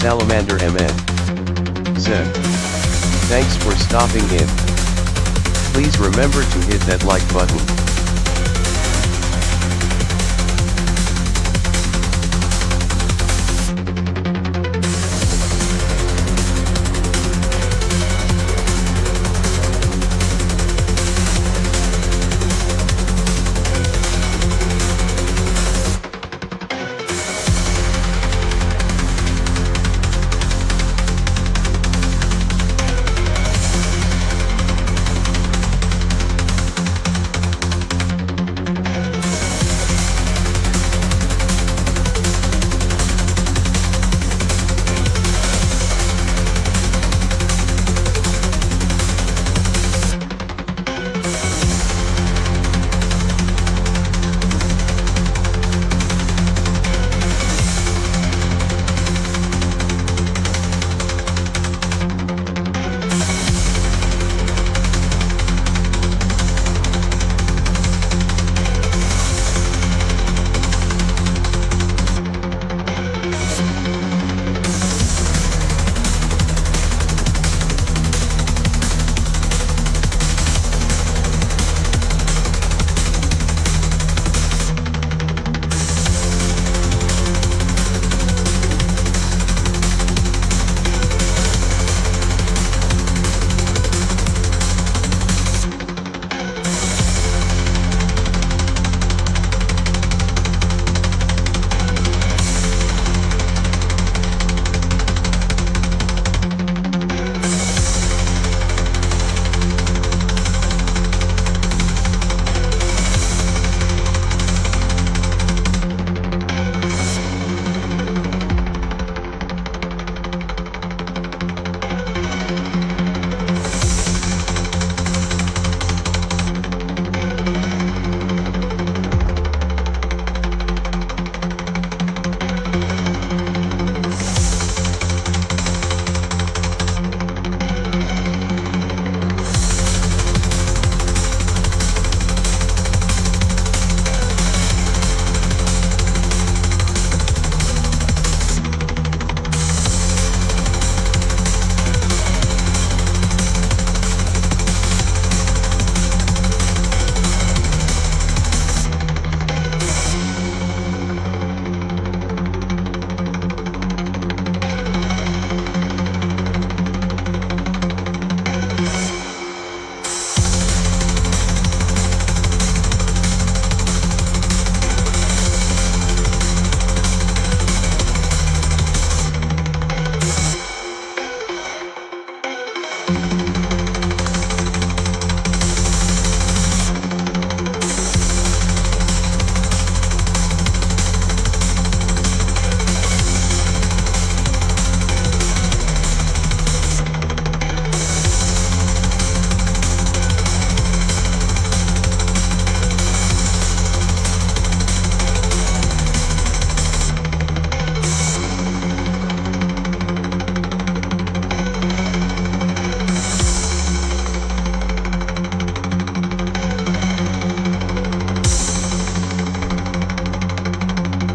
Salamander MN. Zen. Thanks for stopping in. Please remember to hit that like button.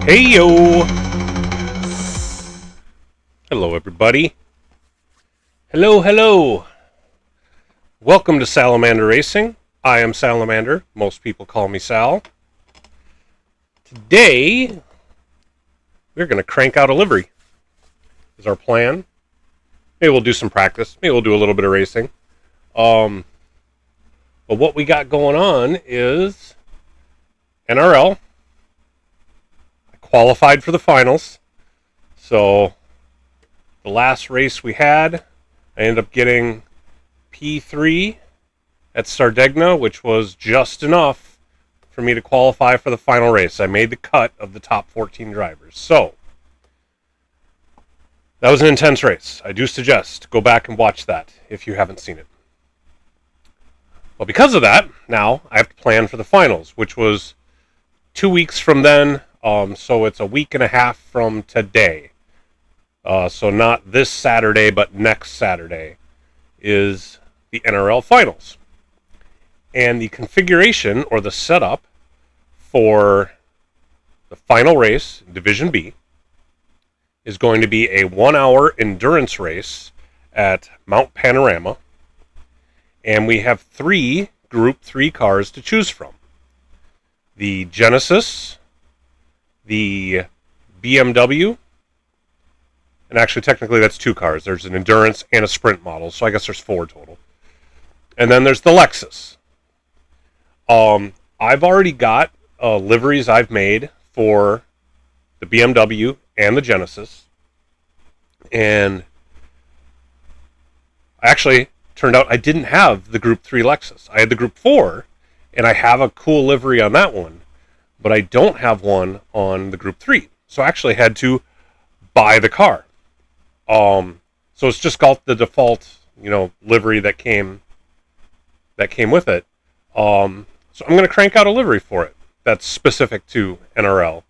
Hey yo! Hello everybody. Hello. Welcome to Salamander Racing. I am Salamander. Most people call me Sal. Today, we're going to crank out a livery. Is our plan. Maybe we'll do some practice. Maybe we'll do a little bit of racing. But what we got going on is NRL. Qualified for the finals. So the last race we had, I ended up getting P3 at Sardegna, which was just enough for me to qualify for the final race. I made the cut of the top 14 drivers. So that was an intense race. I do suggest go back and watch that if you haven't seen it. Well, because of that, now I have to plan for the finals, which was 2 weeks from then. So it's a week and a half from today. So not this Saturday, but next Saturday is the NRL finals. And the configuration or the setup for the final race, Division B, is going to be a 1-hour endurance race at Mount Panorama. And we have 3 Group 3 cars to choose from. The Genesis, the BMW, and actually technically that's 2 cars. There's an endurance and a sprint model, so I guess there's 4 total. And then there's the Lexus. I've already got liveries I've made for the BMW and the Genesis. And actually, turned out I didn't have the Group 3 Lexus. I had the Group 4, and I have a cool livery on that one, but I don't have one on the Group 3. So I actually had to buy the car. So it's just got the default, livery that came with it. So I'm going to crank out a livery for it that's specific to NRL.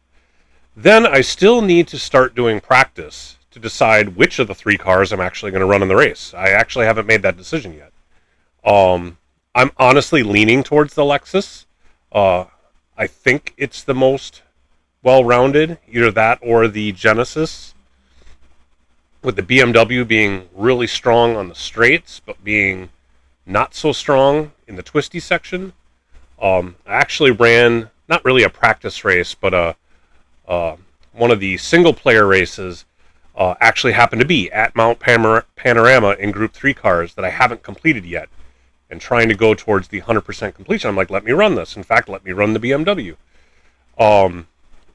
Then I still need to start doing practice to decide which of the 3 cars I'm actually going to run in the race. I actually haven't made that decision yet. I'm honestly leaning towards the Lexus. I think it's the most well-rounded, either that or the Genesis, with the BMW being really strong on the straights, but being not so strong in the twisty section. I actually ran, not really a practice race, but one of the single-player races actually happened to be at Mount Panorama in Group 3 cars that I haven't completed yet. And trying to go towards the 100% completion, I'm like, let me run this. In fact, let me run the BMW. And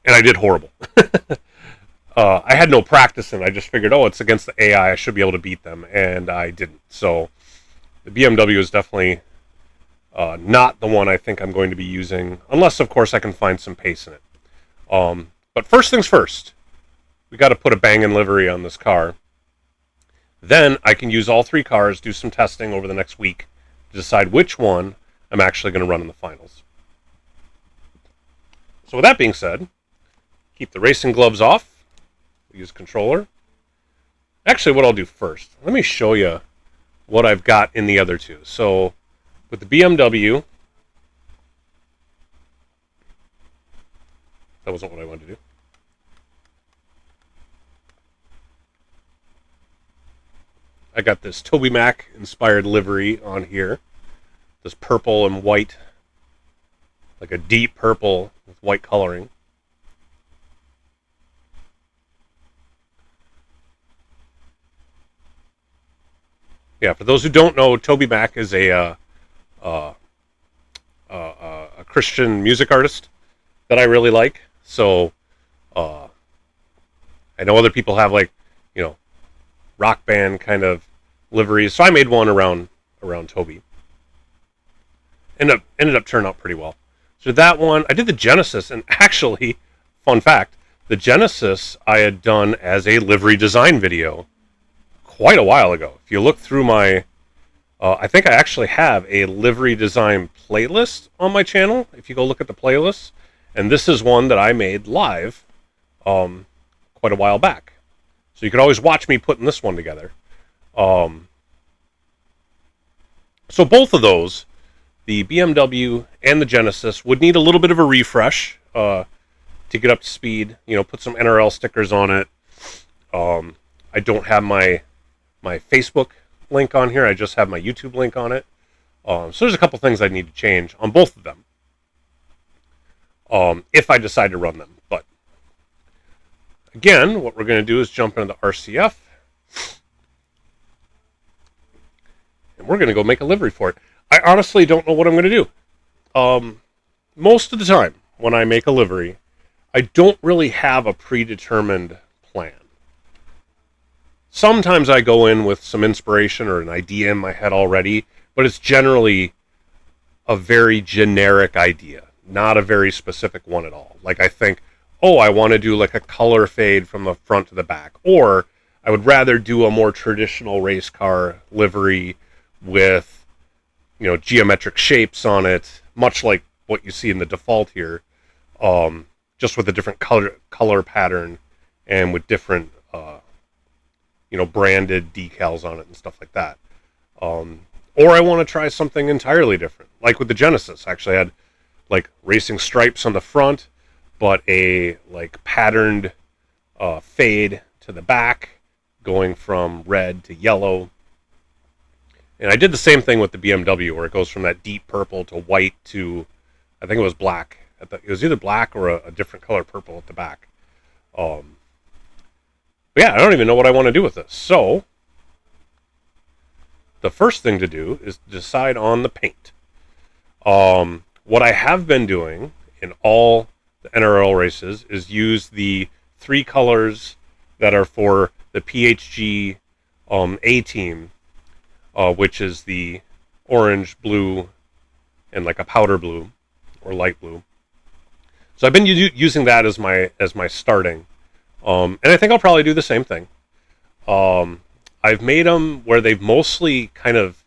I did horrible. I had no practice in it. I just figured, it's against the AI. I should be able to beat them. And I didn't. So the BMW is definitely not the one I think I'm going to be using, unless, of course, I can find some pace in it. But first things first, we got to put a banging livery on this car. Then I can use all 3 cars, do some testing over the next week to decide which one I'm actually going to run in the finals. So with that being said, keep the racing gloves off, use controller. Actually, what I'll do first, let me show you what I've got in the other 2. So with the BMW, that wasn't what I wanted to do. I got this Toby Mac inspired livery on here. This purple and white, like a deep purple with white coloring. Yeah, for those who don't know, Toby Mac is a Christian music artist that I really like. So I know other people have rock band kind of liveries. So I made one around Toby. Ended up turning out pretty well. So that one, I did the Genesis, and actually, fun fact, the Genesis I had done as a livery design video quite a while ago. If you look through my I think I actually have a livery design playlist on my channel, if you go look at the playlist. And this is one that I made live quite a while back. So you can always watch me putting this one together. So both of those, the BMW and the Genesis, would need a little bit of a refresh to get up to speed. Put some NRL stickers on it. I don't have my Facebook link on here. I just have my YouTube link on it. So there's a couple things I need to change on both of them. If I decide to run them. But again, what we're going to do is jump into the RCF. And we're going to go make a livery for it. I honestly don't know what I'm going to do. Most of the time, when I make a livery, I don't really have a predetermined plan. Sometimes I go in with some inspiration or an idea in my head already, but it's generally a very generic idea, not a very specific one at all. Like I think, I want to do like a color fade from the front to the back, or I would rather do a more traditional race car livery with, geometric shapes on it, much like what you see in the default here, just with a different color pattern and with different branded decals on it and stuff like that. Or I want to try something entirely different. Like with the Genesis, actually I had like racing stripes on the front, but a like patterned fade to the back, going from red to yellow. And I did the same thing with the BMW, where it goes from that deep purple to white to, I think it was black. It was either black or a different color purple at the back. But yeah, I don't even know what I want to do with this. So, the first thing to do is decide on the paint. What I have been doing in all the NRL races is use the 3 colors that are for the PHG A team, which is the orange, blue, and like a powder blue or light blue. So I've been using that as my starting, and I think I'll probably do the same thing. I've made them where they've mostly kind of,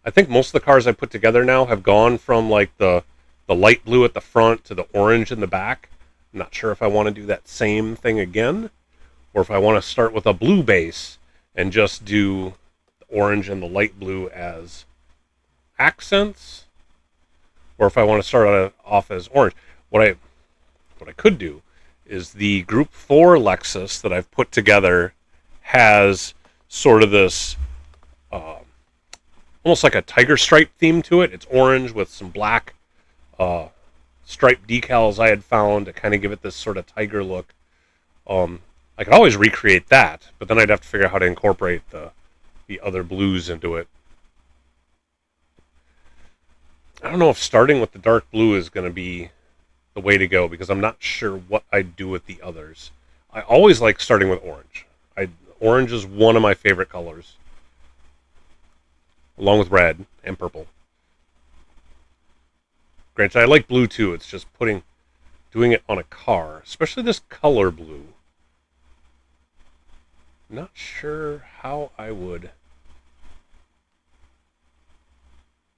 I think most of the cars I put together now have gone from like the light blue at the front to the orange in the back. I'm not sure if I want to do that same thing again, or if I want to start with a blue base and just do the orange and the light blue as accents, or if I want to start off as orange. What I could do is the Group 4 Lexus that I've put together has sort of this almost like a tiger stripe theme to it. It's orange with some black striped decals I had found to kind of give it this sort of tiger look. I could always recreate that, but then I'd have to figure out how to incorporate the other blues into it. I don't know if starting with the dark blue is going to be the way to go, because I'm not sure what I'd do with the others. I always like starting with orange. Orange is one of my favorite colors, along with red and purple. Granted, I like blue too. It's just doing it on a car, especially this color blue. Not sure how I would. If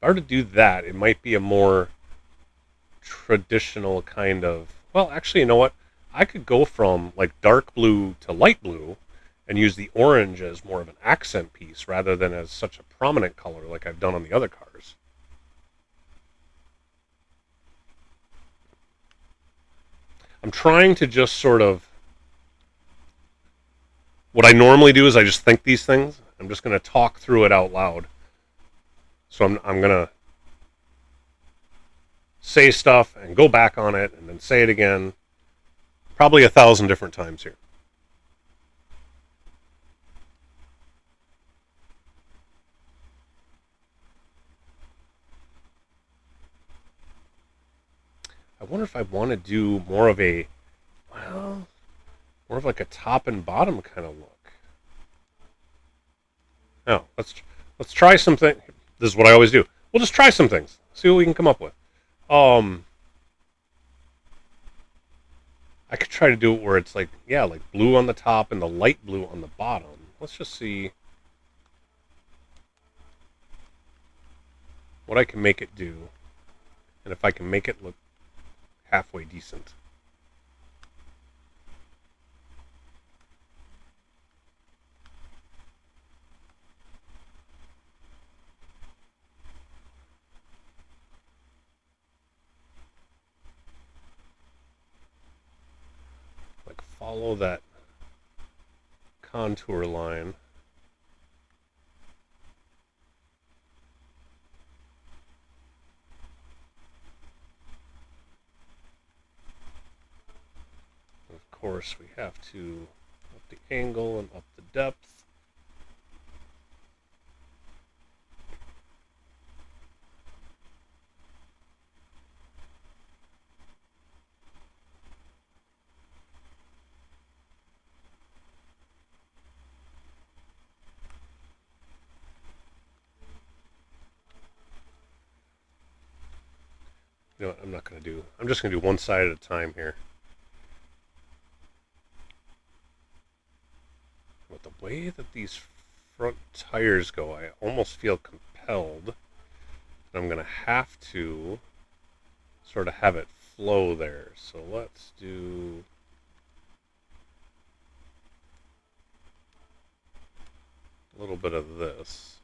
I were to do that, it might be a more traditional kind of, well, actually, you know what? I could go from like dark blue to light blue and use the orange as more of an accent piece rather than as such a prominent color like I've done on the other cars. I'm trying to just sort of, what I normally do is I just think these things. I'm just going to talk through it out loud. So I'm going to say stuff and go back on it and then say it again, probably 1,000 different times here. I wonder if I want to do more of a, well, more of like a top and bottom kind of look. Now, let's try something. This is what I always do. We'll just try some things. See what we can come up with. I could try to do it where it's like, yeah, like blue on the top and the light blue on the bottom. Let's just see what I can make it do, and if I can make it look halfway decent. Like follow that contour line. Of course, we have to up the angle and up the depth. You know what, I'm not going to do, I'm just going to do one side at a time here. With the way that these front tires go, I almost feel compelled that I'm going to have to sort of have it flow there. So let's do a little bit of this.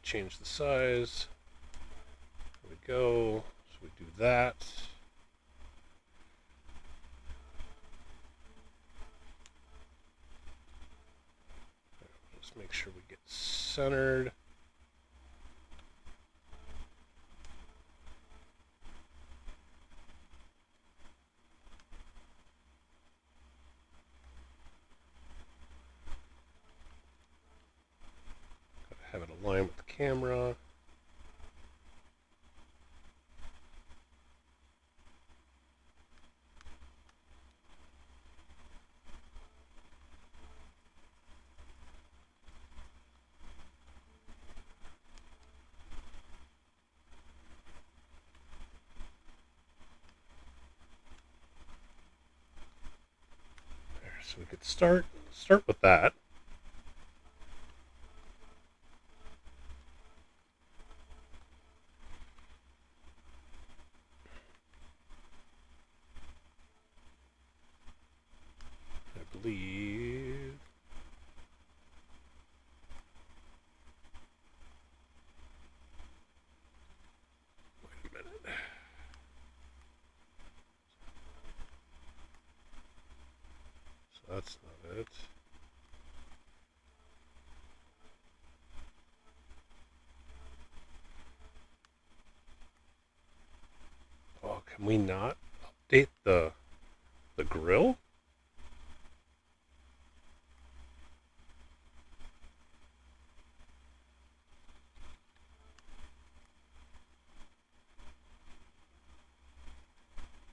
change the size. There we go. So we do that. Just make sure we get centered. Have it align with the camera. There, so we could start with that. Believe. Wait a minute. So that's not it. Oh, can we not update the grill?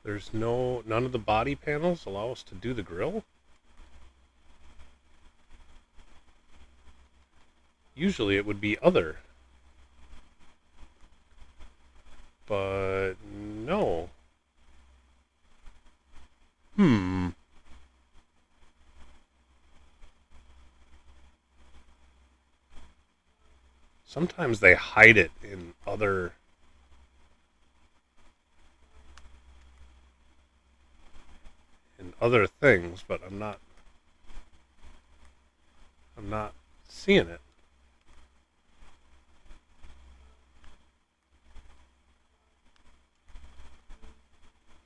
There's none of the body panels allow us to do the grill? Usually it would be other. But no. Sometimes they hide it in other things, but I'm not seeing it.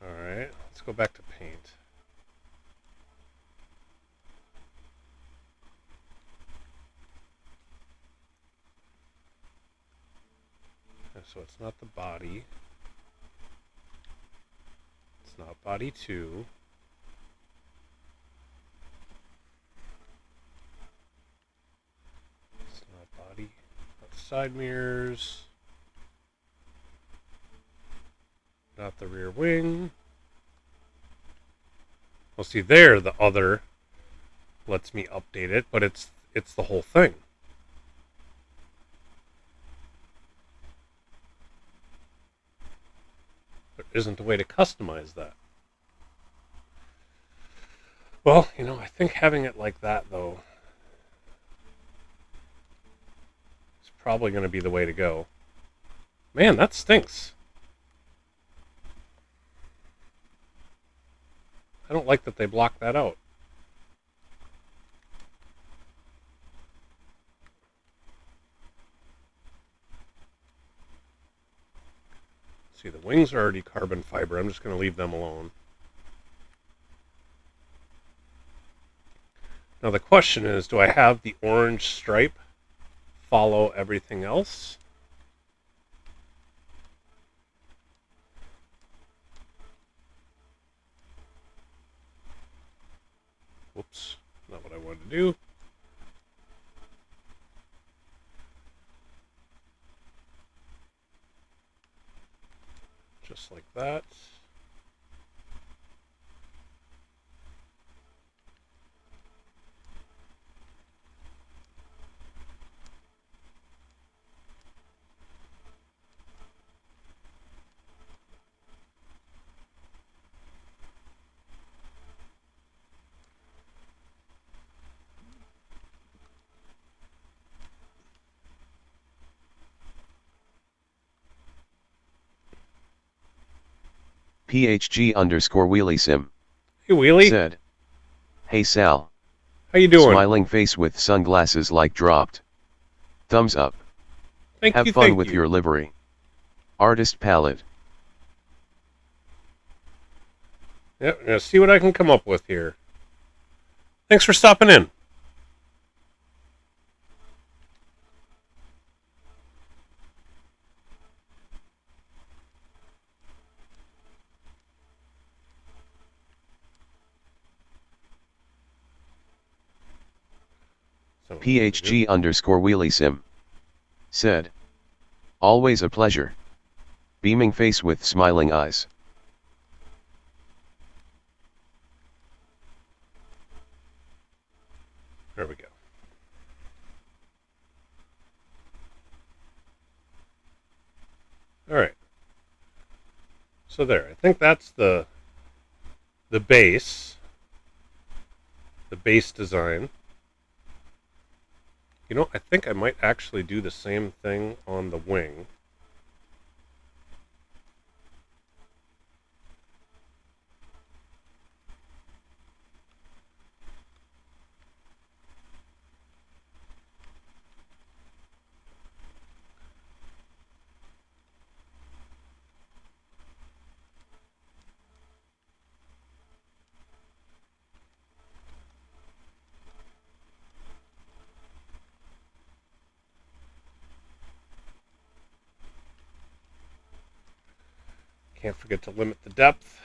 All right, let's go back to paint. Okay, so it's not the body. It's not body 2. Side mirrors, not the rear wing. Well, see there, the other lets me update it, but it's the whole thing. There isn't a way to customize that. Well, I think having it like that, though, probably going to be the way to go. Man, that stinks. I don't like that they blocked that out. See, the wings are already carbon fiber. I'm just going to leave them alone. Now the question is, do I have the orange stripe follow everything else? Whoops, not what I wanted to do. Just like that. PHG_Wheelie Sim. Hey Wheelie. Said. Hey Sal. How you doing? Smiling face with sunglasses like dropped. Thumbs up. Have fun with your livery. Artist palette. Yep, I'm going to see what I can come up with here. Thanks for stopping in. PHG_wheelie_sim. Said. Always a pleasure. Beaming face with smiling eyes. There we go. Alright. So there, I think that's the base. The base design. You know, I think I might actually do the same thing on the wing. Can't forget to limit the depth.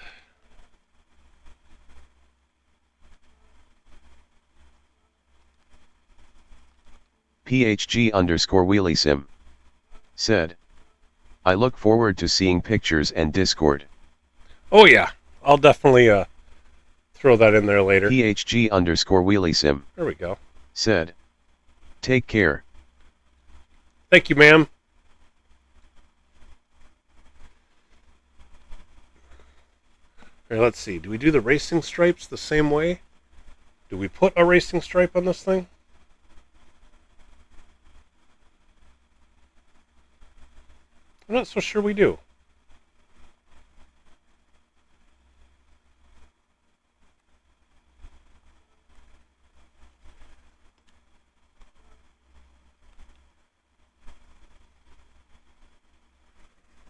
PHG_wheelie_sim. Said. I look forward to seeing pictures and Discord. Oh yeah, I'll definitely throw that in there later. PHG_wheelie_sim. There we go. Said. Take care. Thank you, ma'am. Right, let's see. Do we do the racing stripes the same way? Do we put a racing stripe on this thing? I'm not so sure we do.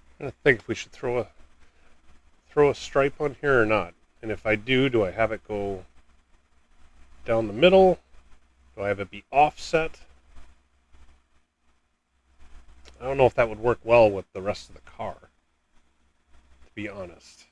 I'm trying to think if we should throw a stripe on here or not. And if I do I have it go down the middle? Do I have it be offset? I don't know if that would work well with the rest of the car, to be honest.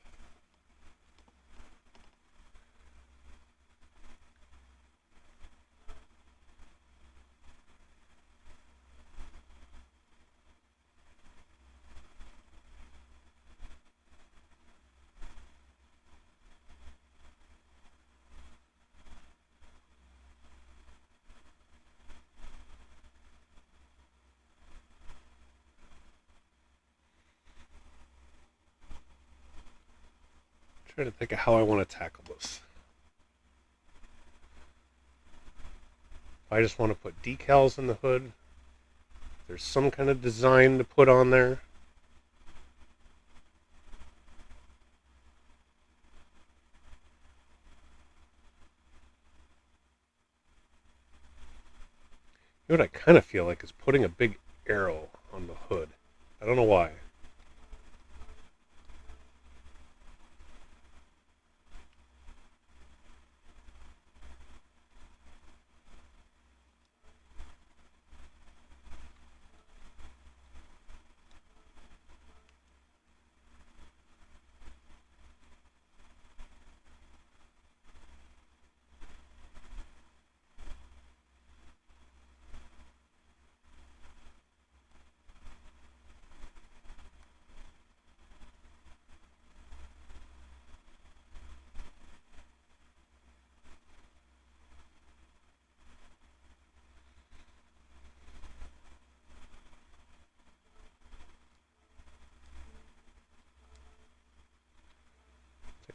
Trying to think of how I want to tackle this. If I just want to put decals in the hood, if there's some kind of design to put on there. You know what I kind of feel like is putting a big arrow on the hood. I don't know why.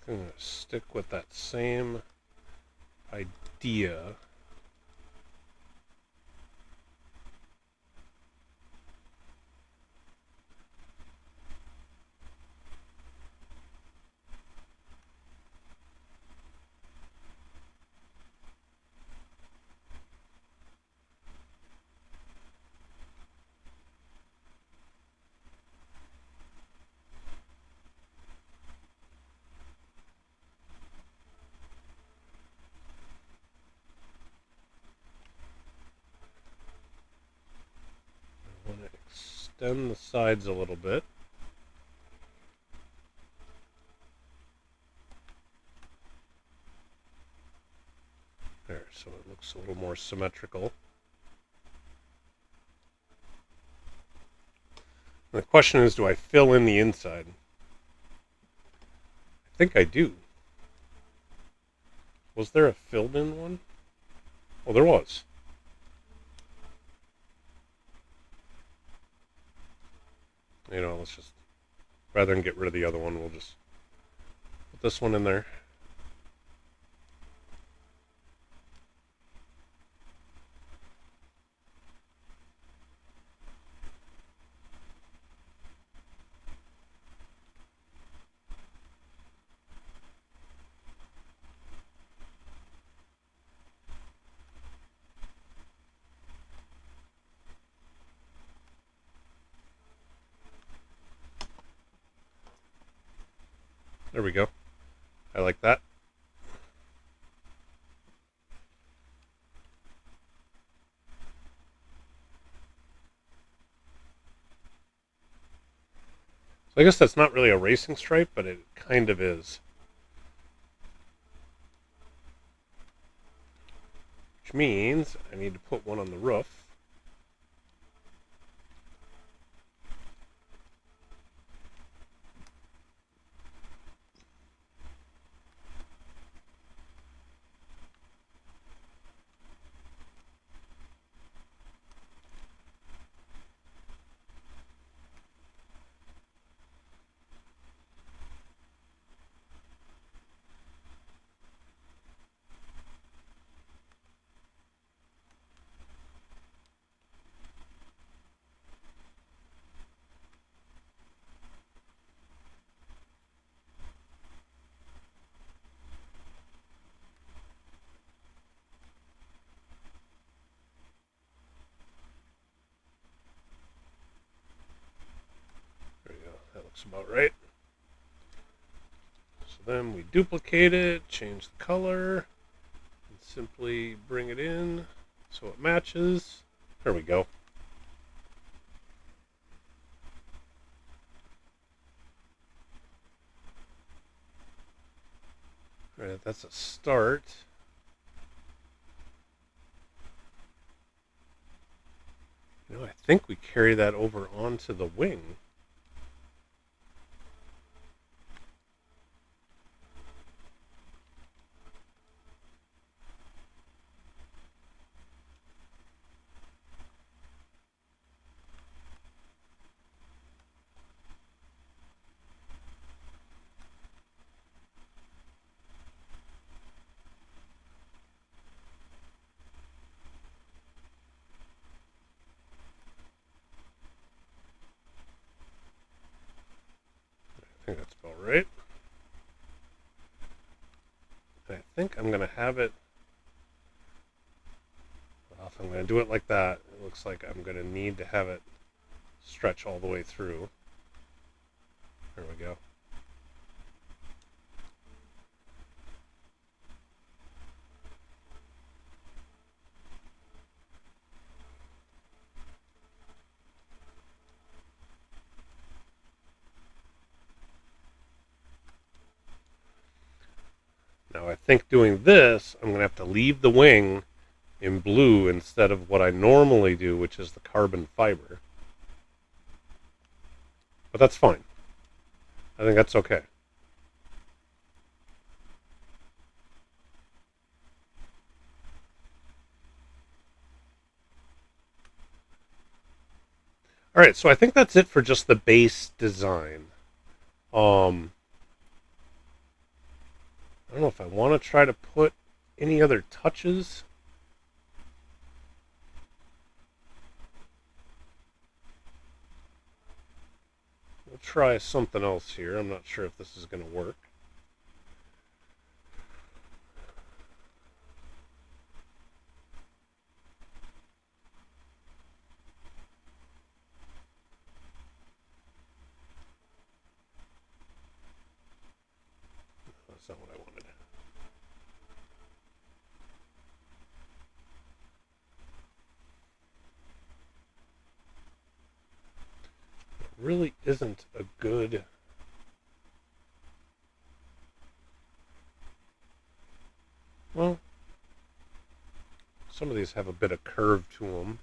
I'm going to stick with that same idea. extend the sides a little bit. There, so it looks a little more symmetrical. And the question is, do I fill in the inside? I think I do. Was there a filled in one? Oh, there was. You know, let's just, rather than get rid of the other one, we'll just put this one in there. There we go. I like that. So I guess that's not really a racing stripe, but it kind of is. Which means I need to put one on the roof. That looks about right. So then we duplicate it, change the color, and simply bring it in so it matches. There we go. Alright, that's a start. You know, I think we carry that over onto the wing. I think that's about right. I think I'm going to have it, well, if I'm going to do it like that, it looks like I'm going to need to have it stretch all the way through. There we go. Now I think doing this, I'm going to have to leave the wing in blue instead of what I normally do, which is the carbon fiber. But that's fine. I think that's okay. Alright, so I think that's it for just the base design. I don't know if I want to try to put any other touches. We'll try something else here. I'm not sure if this is going to work. That's not what I wanted. really isn't a good... Well, some of these have a bit of curve to them.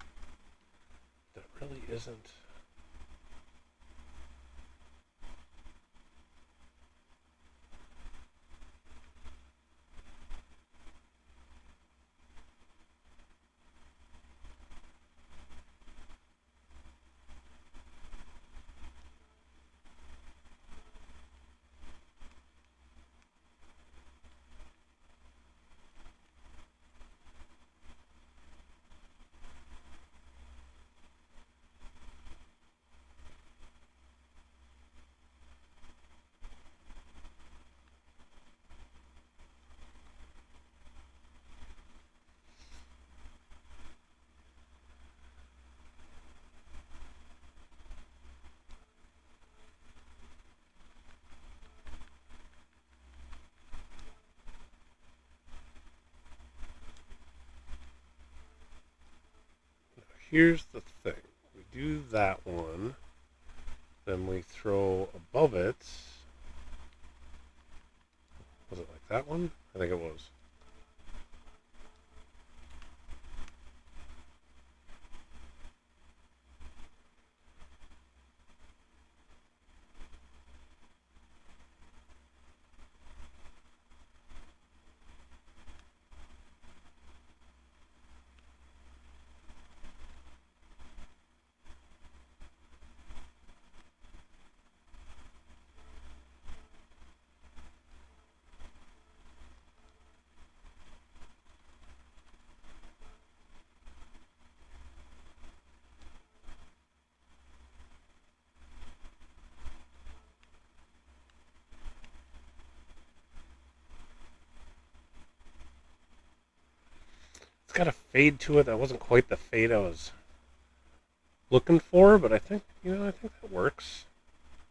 That really isn't... Here's the thing. We do that one, then we throw above it. Was it like that one? I think it was. It's got a fade to it. That wasn't quite the fade I was looking for, but I think, I think that works.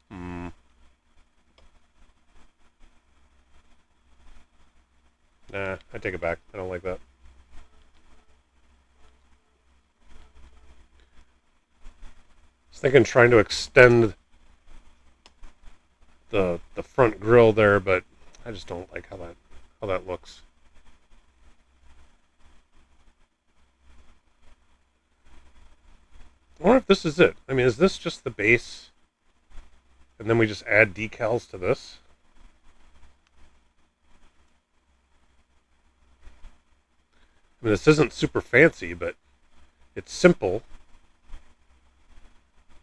Nah, I take it back. I don't like that. I was thinking trying to extend the front grille there, but I just don't like how that looks. I wonder if this is it. I mean, is this just the base, and then we just add decals to this? I mean, this isn't super fancy, but it's simple.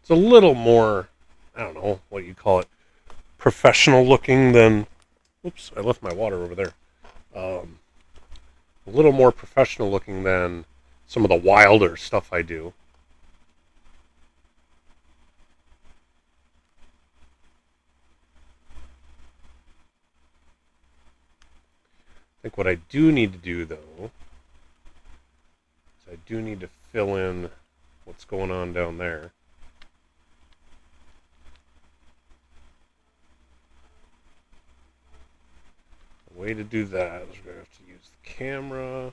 It's a little more, I don't know what you call it, professional looking than... Oops, I left my water over there. A little more professional looking than some of the wilder stuff I do. I think what I do need to do, though, is I do need to fill in what's going on down there. The way to do that is we're going to have to use the camera.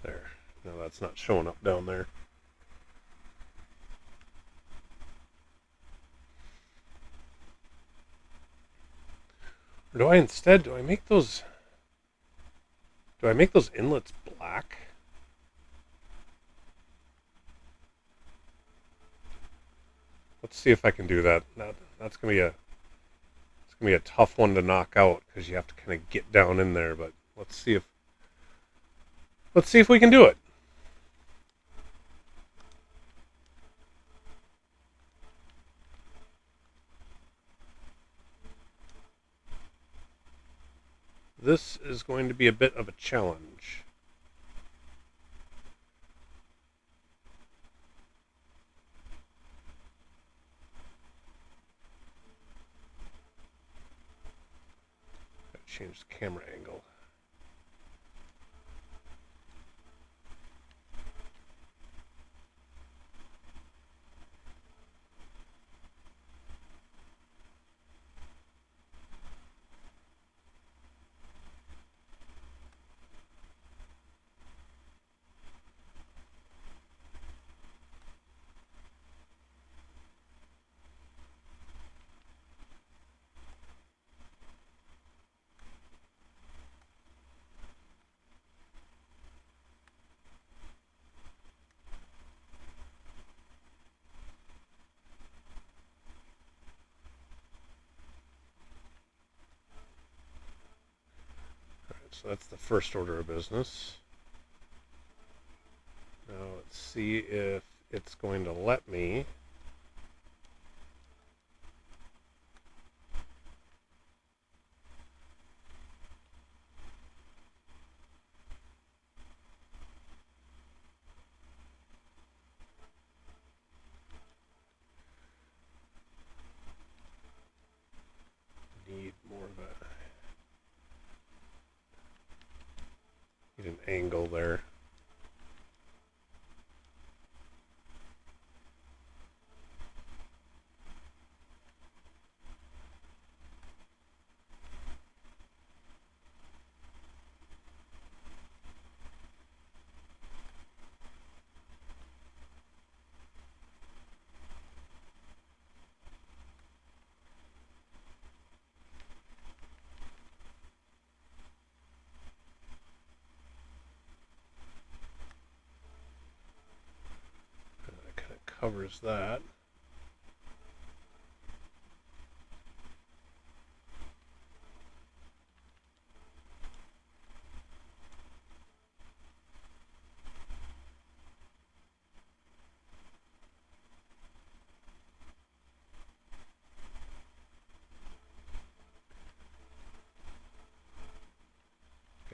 There. No, that's not showing up down there. Or do I instead, do I make those inlets black? Let's see if I can do that. That's gonna be a tough one to knock out because you have to kind of get down in there. But let's see if we can do it. This is going to be a bit of a challenge. Gotta change the camera angle. So that's the first order of business. Now let's see if it's going to let me. Need more of a, need an angle there. Covers that.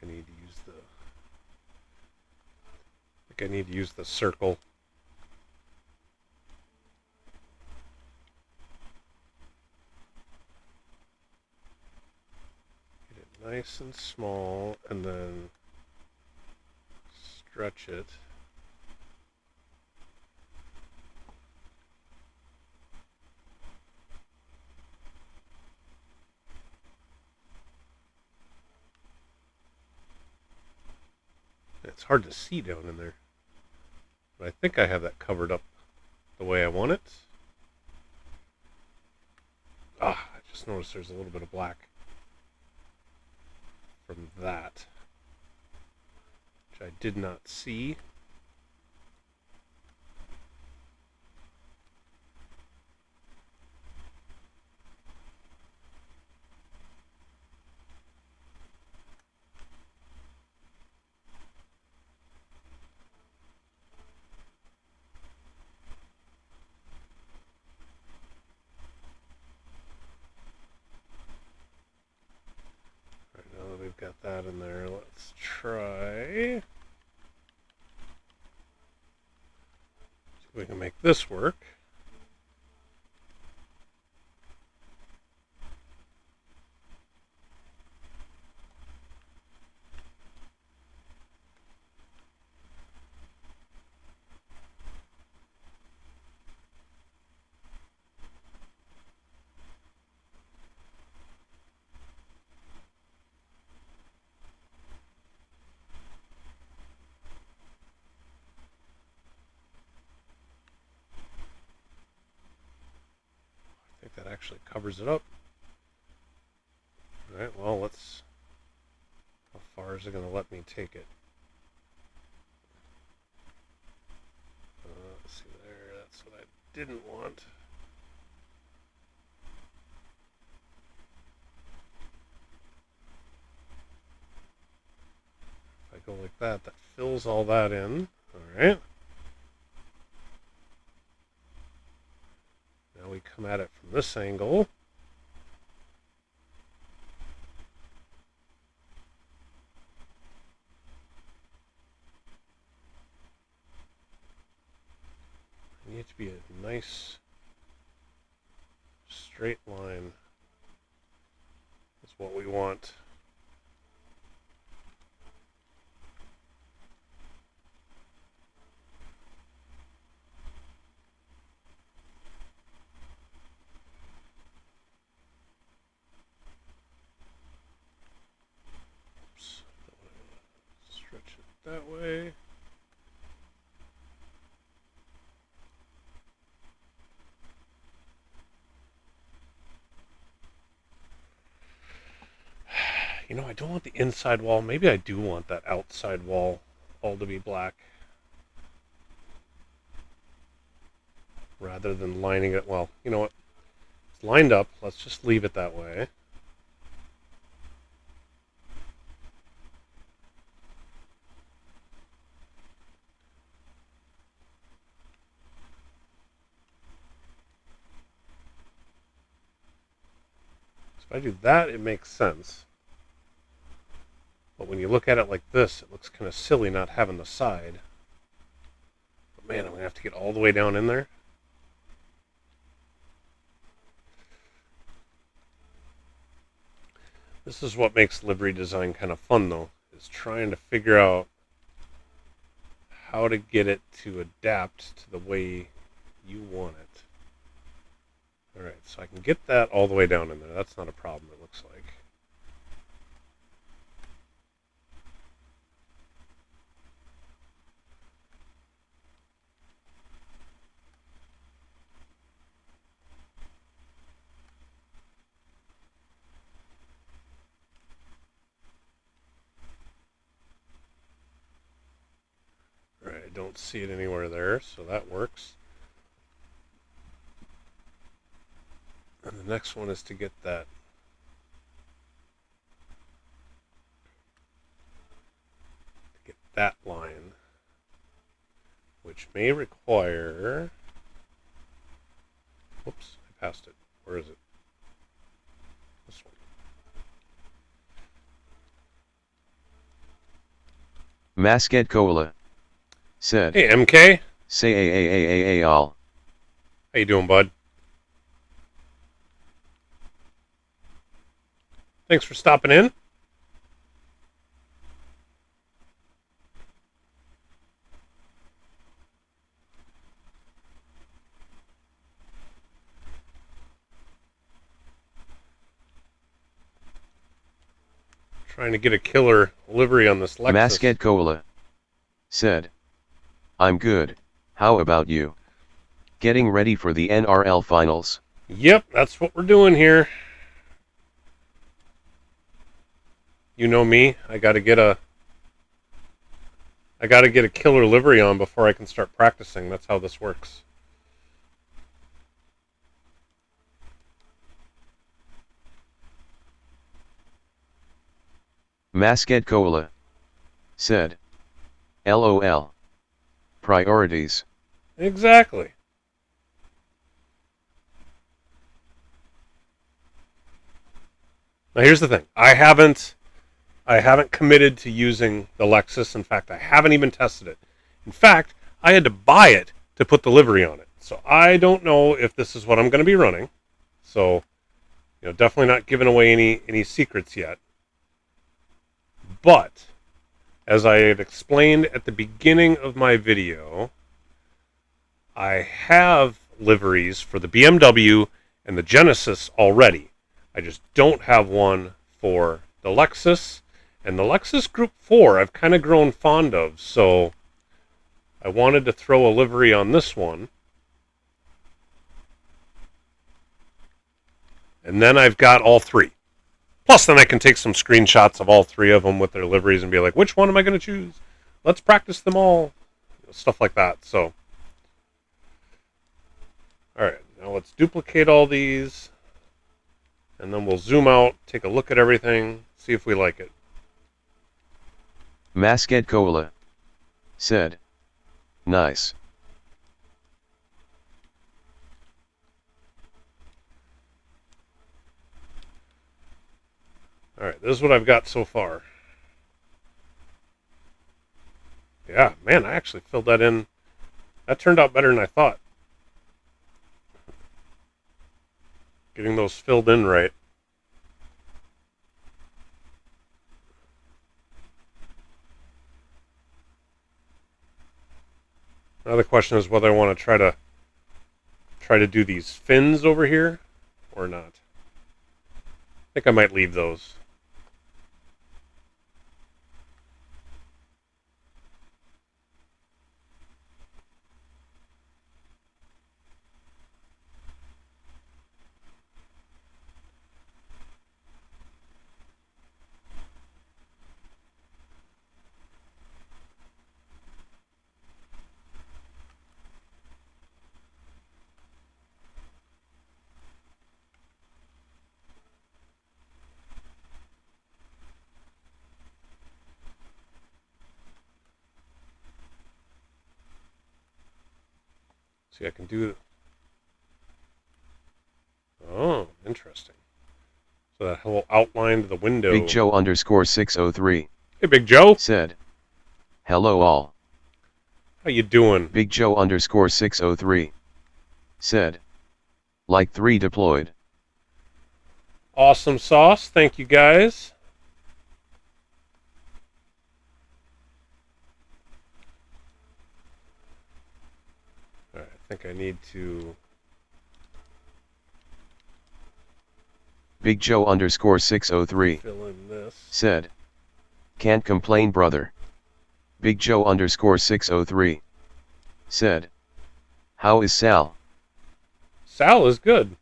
I need to use the. I think I need to use the circle. Nice and small, and then stretch it. It's hard to see down in there, but I think I have that covered up the way I want it. I just noticed there's a little bit of black from that, which I did not see. Got that in there. Let's try. See if we can make this work. That actually covers it up. Alright, well, let's... How far is it going to let me take it? Let's see there, that's what I didn't want. If I go like that, that fills all that in. Alright. Now we come at it from this angle. It needs to be a nice straight line. That's what we want. That way. You know, I don't want the inside wall. Maybe I do want that outside wall all to be black. Rather than lining it. Well, you know what? It's lined up. Let's just leave it that way. If I do that, it makes sense. But when you look at it like this, it looks kind of silly not having the side. But man, I'm going to have to get all the way down in there. This is what makes livery design kind of fun, though, is trying to figure out how to get it to adapt to the way you want it. Alright, so I can get that all the way down in there. That's not a problem, it looks like. Alright, I don't see it anywhere there, so that works. And the next one is to get that line, which may require, whoops, I passed it. Where is it? This one. Masket Cola said, Hey MK, say all. how you doing, bud? Thanks for stopping in. Trying to get a killer livery on this Lexus. Masket Cola said, I'm good, how about you? Getting ready for the NRL finals. Yep, that's what we're doing here. You know me, I gotta get a killer livery on before I can start practicing. That's how this works. Masket Cola said, LOL. Priorities. Exactly. Now here's the thing. I haven't committed to using the Lexus. In fact, I haven't even tested it. In fact, I had to buy it to put the livery on it. So I don't know if this is what I'm going to be running. So, definitely not giving away any secrets yet. But as I had explained at the beginning of my video, I have liveries for the BMW and the Genesis already. I just don't have one for the Lexus. And the Lexus Gr.4 I've kind of grown fond of, so I wanted to throw a livery on this one. And then I've got all three. Plus, then I can take some screenshots of all three of them with their liveries and be like, which one am I going to choose? Let's practice them all. Stuff like that. So, alright, now let's duplicate all these. And then we'll zoom out, take a look at everything, see if we like it. Masket Cola said, nice. Alright, this is what I've got so far. Yeah, man, I actually filled that in. That turned out better than I thought. Getting those filled in right. Now the question is whether I want to try to do these fins over here or not. I think I might leave those. See, I can do... Oh, interesting. The whole outline of the window. Big Joe _603. Hey, Big Joe. Said. Hello all. How you doing? Big Joe _603. Said. Like 3 deployed. Awesome sauce. Thank you, guys. All right, I think I need to... Big Joe _603. fill in this. Said. Can't complain, brother. Big Joe _603. Said. How is Sal? Sal is good.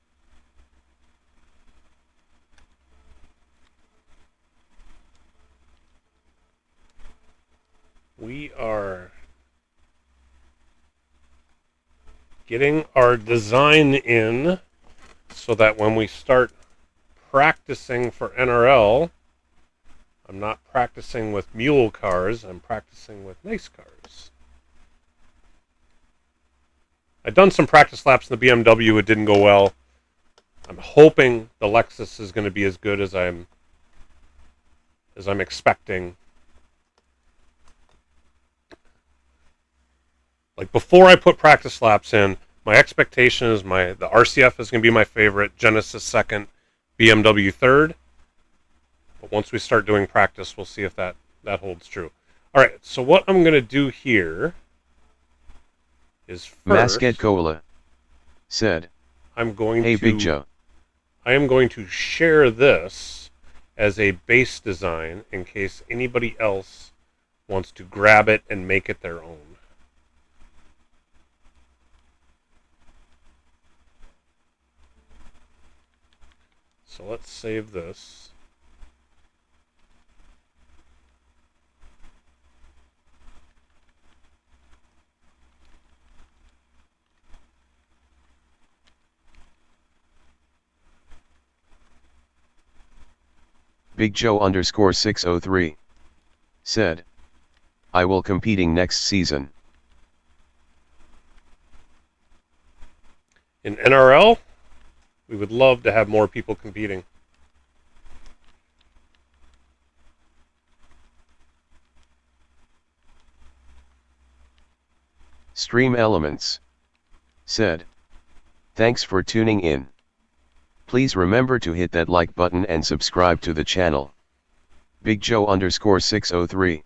We are getting our design in so that when we start practicing for NRL, I'm not practicing with mule cars, I'm practicing with nice cars. I've done some practice laps in the BMW, it didn't go well. I'm hoping the Lexus is going to be as good as I'm expecting. Like, before I put practice laps in, my expectation is the RCF is going to be my favorite, Genesis second, BMW third. But once we start doing practice, we'll see if that holds true. All right, so what I'm going to do here is first... Masket Cola. Said. I'm going Hey, to... Big Joe. I am going to share this as a base design in case anybody else wants to grab it and make it their own. So let's save this. Big Joe _603. Said. I will competing next season. In NRL, we would love to have more people competing. Stream Elements. Said. Thanks for tuning in. Please remember to hit that like button and subscribe to the channel. Big Joe _603.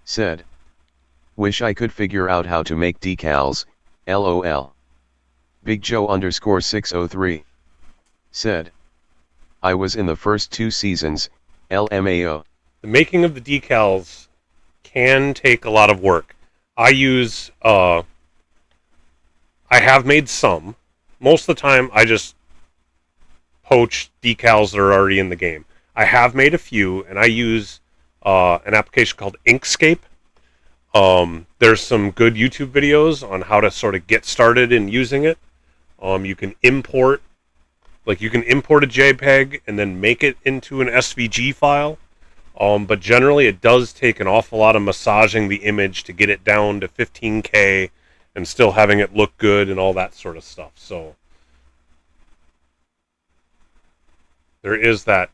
Said. Wish I could figure out how to make decals, LOL. Big Joe _603. Said. I was in the first 2 seasons, LMAO. The making of the decals can take a lot of work. I have made some. Most of the time, I just poach decals that are already in the game. I have made a few, and I use an application called Inkscape. There's some good YouTube videos on how to sort of get started in using it. You can import a JPEG and then make it into an SVG file. But generally, it does take an awful lot of massaging the image to get it down to 15K and still having it look good and all that sort of stuff. So there is that.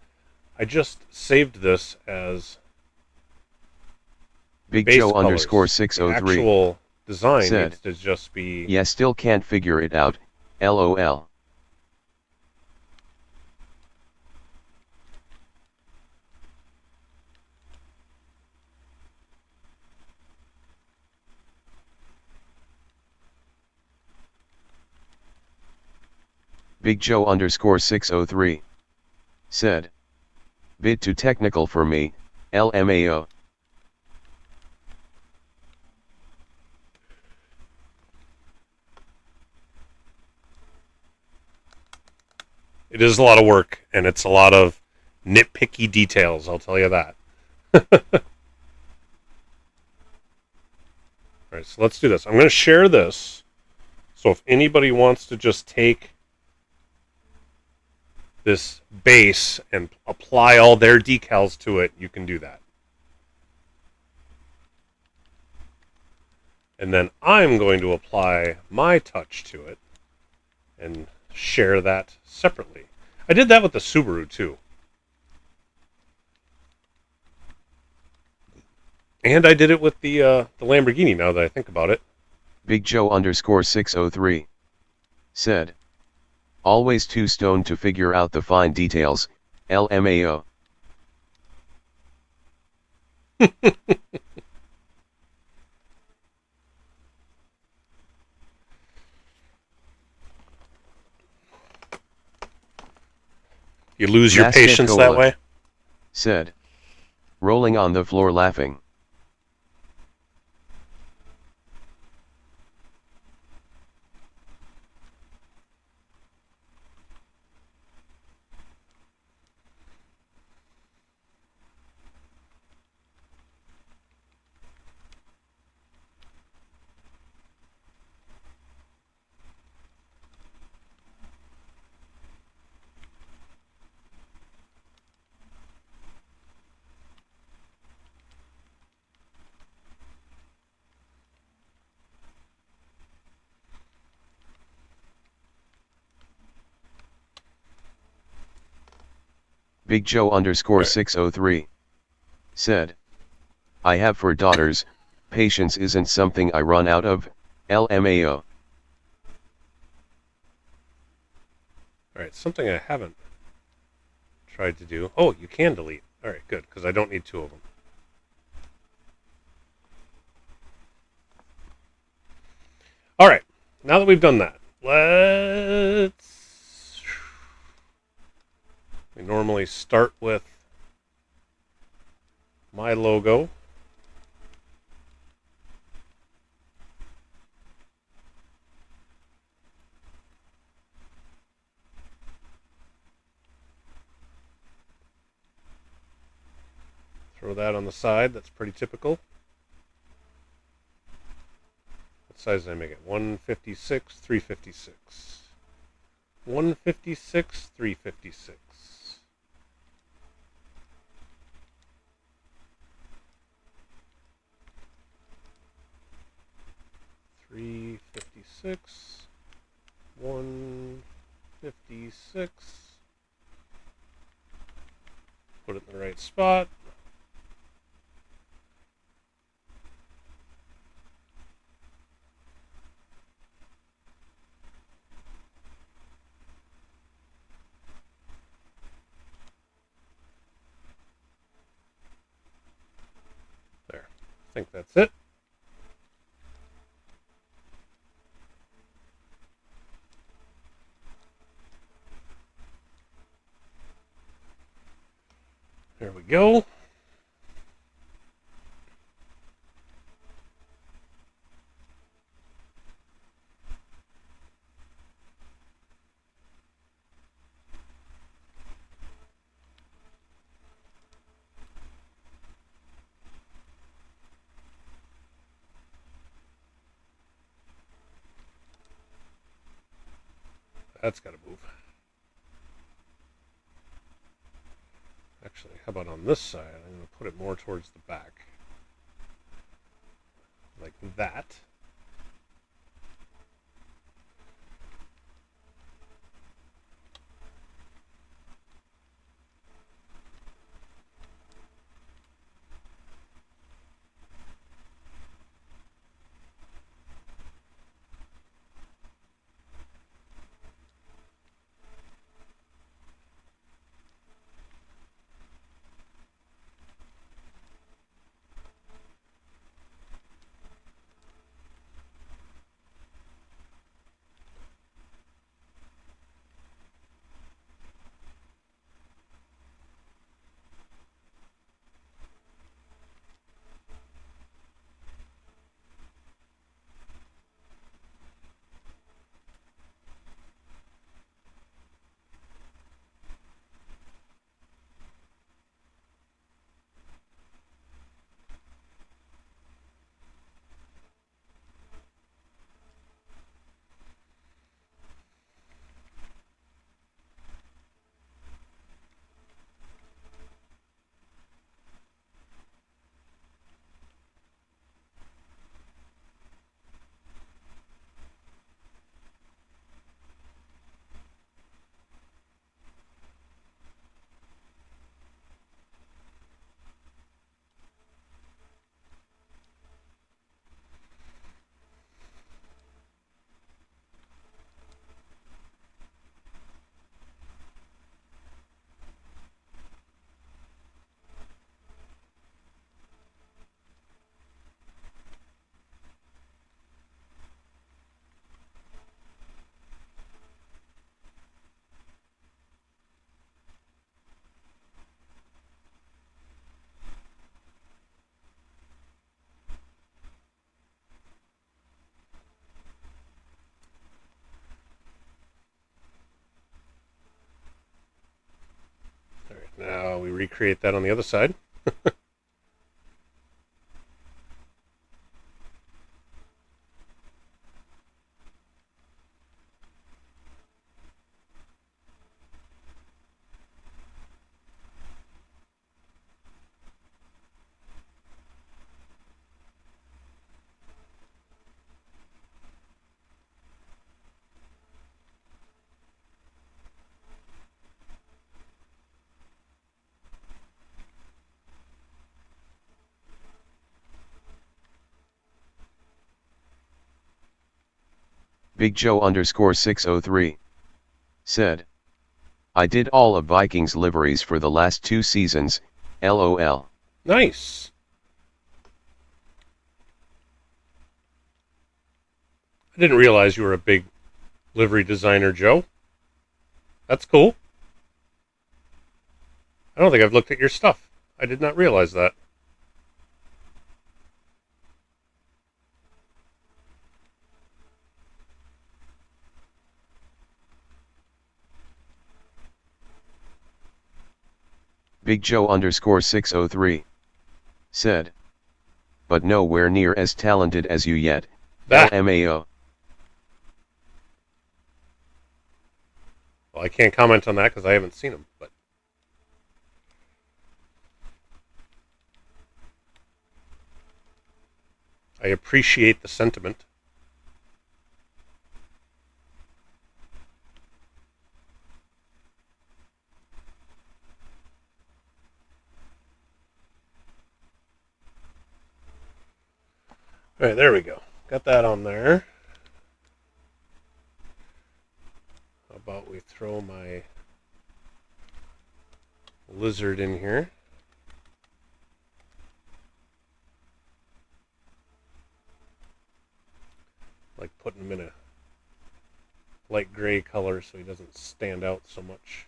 I just saved this as Big base Joe colors. _603. The actual design Said. needs to just be... Yeah, still can't figure it out, LOL. Big Joe _603. Said. Bit too technical for me, LMAO. It is a lot of work, and it's a lot of nitpicky details, I'll tell you that. Alright, so let's do this. I'm going to share this, so if anybody wants to just take this base and apply all their decals to it, you can do that. And then I'm going to apply my touch to it and share that separately. I did that with the Subaru too. And I did it with the Lamborghini, now that I think about it. Big Joe _ 603 said, always too stoned to figure out the fine details, LMAO. You lose your patience that way? Said, rolling on the floor laughing. Big Joe _ 603 said, I have 4 daughters, patience isn't something I run out of, LMAO. Alright, something I haven't tried to do. Oh, you can delete. Alright, good, because I don't need 2 of them. Alright, now that we've done that, we normally start with my logo. Throw that on the side, that's pretty typical. What size did I make it? 156, 356. 156, 356. 356, 156. Put it in the right spot. There. I think that's it. There we go. That's got to move. Actually, how about on this side? I'm going to put it more towards the back. Like that. recreate that on the other side. Big Joe _603 said, I did all of Vikings liveries for the last 2 seasons, LOL. Nice. I didn't realize you were a big livery designer, Joe. That's cool. I don't think I've looked at your stuff. I did not realize that. Big Joe _603 said, but nowhere near as talented as you yet, LMAO. Well, I can't comment on that because I haven't seen them, but I appreciate the sentiment. All right, there we go. Got that on there. How about we throw my lizard in here? Like putting him in a light gray color so he doesn't stand out so much.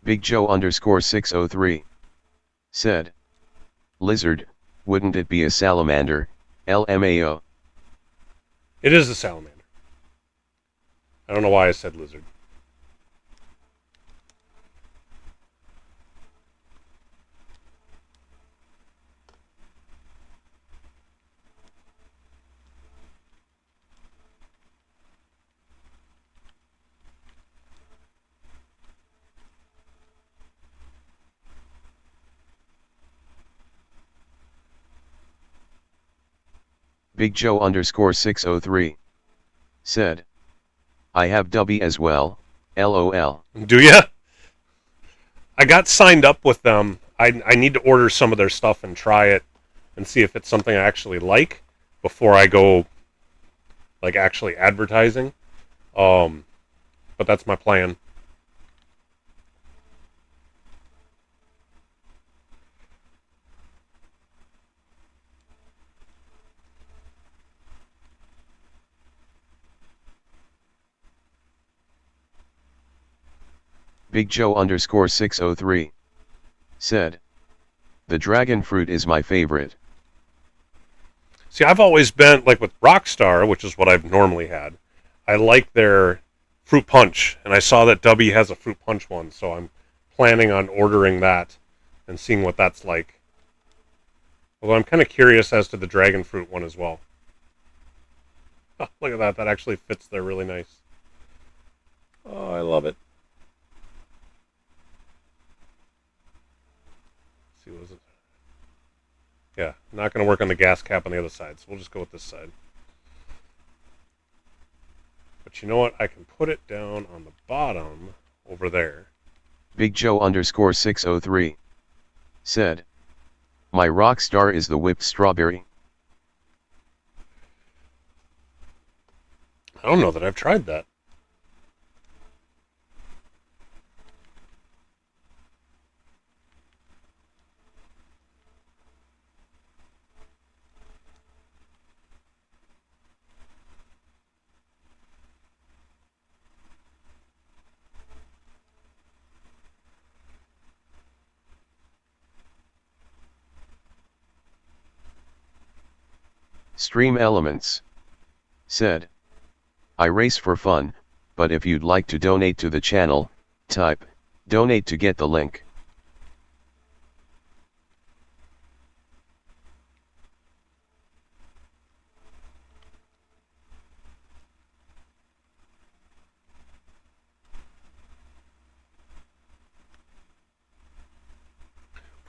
Big Joe _603 said, lizard, wouldn't it be a salamander, LMAO? It is a salamander. I don't know why I said lizard. Big Joe _603 said, I have Dubby as well, LOL. Do ya? I got signed up with them. I need to order some of their stuff and try it and see if it's something I actually like before I go like actually advertising. But that's my plan. Big Joe _603 said, the dragon fruit is my favorite. See, I've always been, like with Rockstar, which is what I've normally had, I like their fruit punch, and I saw that Dubby has a fruit punch one, so I'm planning on ordering that and seeing what that's like. Although I'm kind of curious as to the dragon fruit one as well. Oh, look at that, that actually fits there really nice. Oh, I love it. Let's see, was it? Yeah, not going to work on the gas cap on the other side, so we'll just go with this side. But you know what? I can put it down on the bottom over there. Big Joe _603 said, my rock star is the whipped strawberry. I don't know that I've tried that. Stream Elements said, I race for fun, but if you'd like to donate to the channel, type donate to get the link.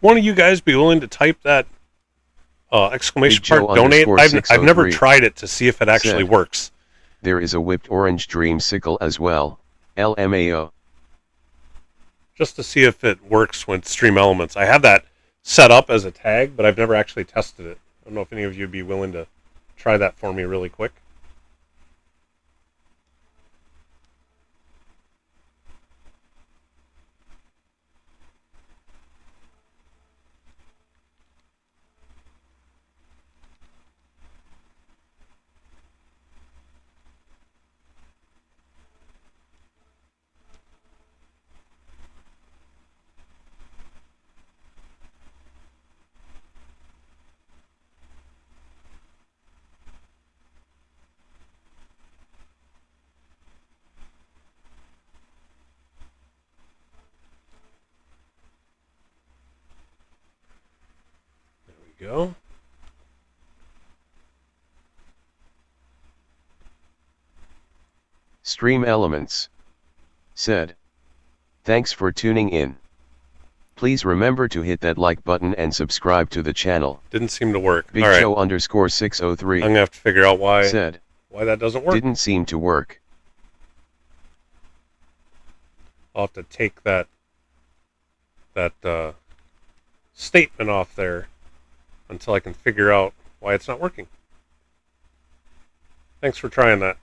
One of you guys be willing to type that exclamation mark donate? I've never tried it to see if it actually works. There is a whipped orange dreamsicle as well, LMAO. Just to see if it works with Stream Elements. I have that set up as a tag, but I've never actually tested it. I don't know if any of you would be willing to try that for me really quick. Go. Stream Elements said, thanks for tuning in. Please remember to hit that like button and subscribe to the channel. Didn't seem to work. Big Joe _ 603 I'm gonna have to figure out why that doesn't work. Didn't seem to work. I'll have to take that statement off there until I can figure out why it's not working. Thanks for trying that.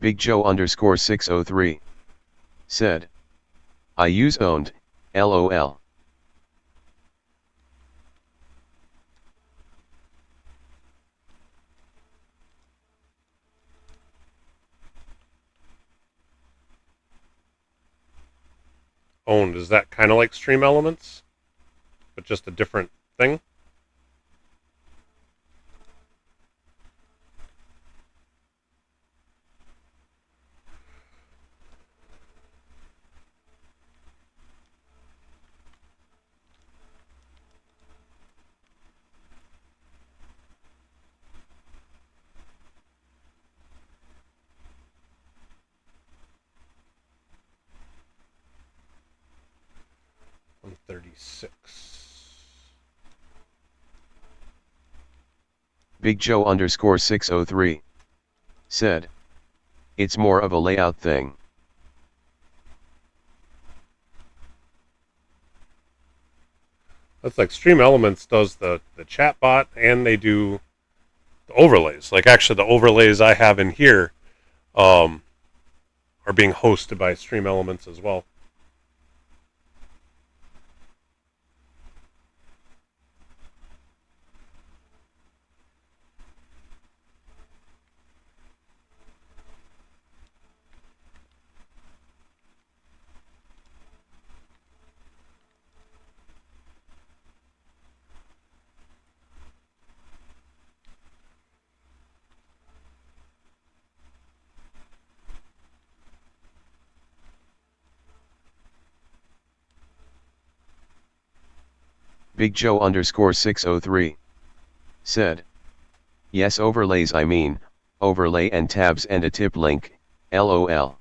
Big Joe _ 603 said, I use owned, LOL. Owned, is that kind of like Stream Elements, but just a different thing? Big Joe _ 603 said, it's more of a layout thing. That's like Stream Elements does the chat bot, and they do the overlays. Like actually the overlays I have in here are being hosted by Stream Elements as well. Big Joe _ 603 said, yes, overlays, I mean, overlay and tabs and a tip link, LOL.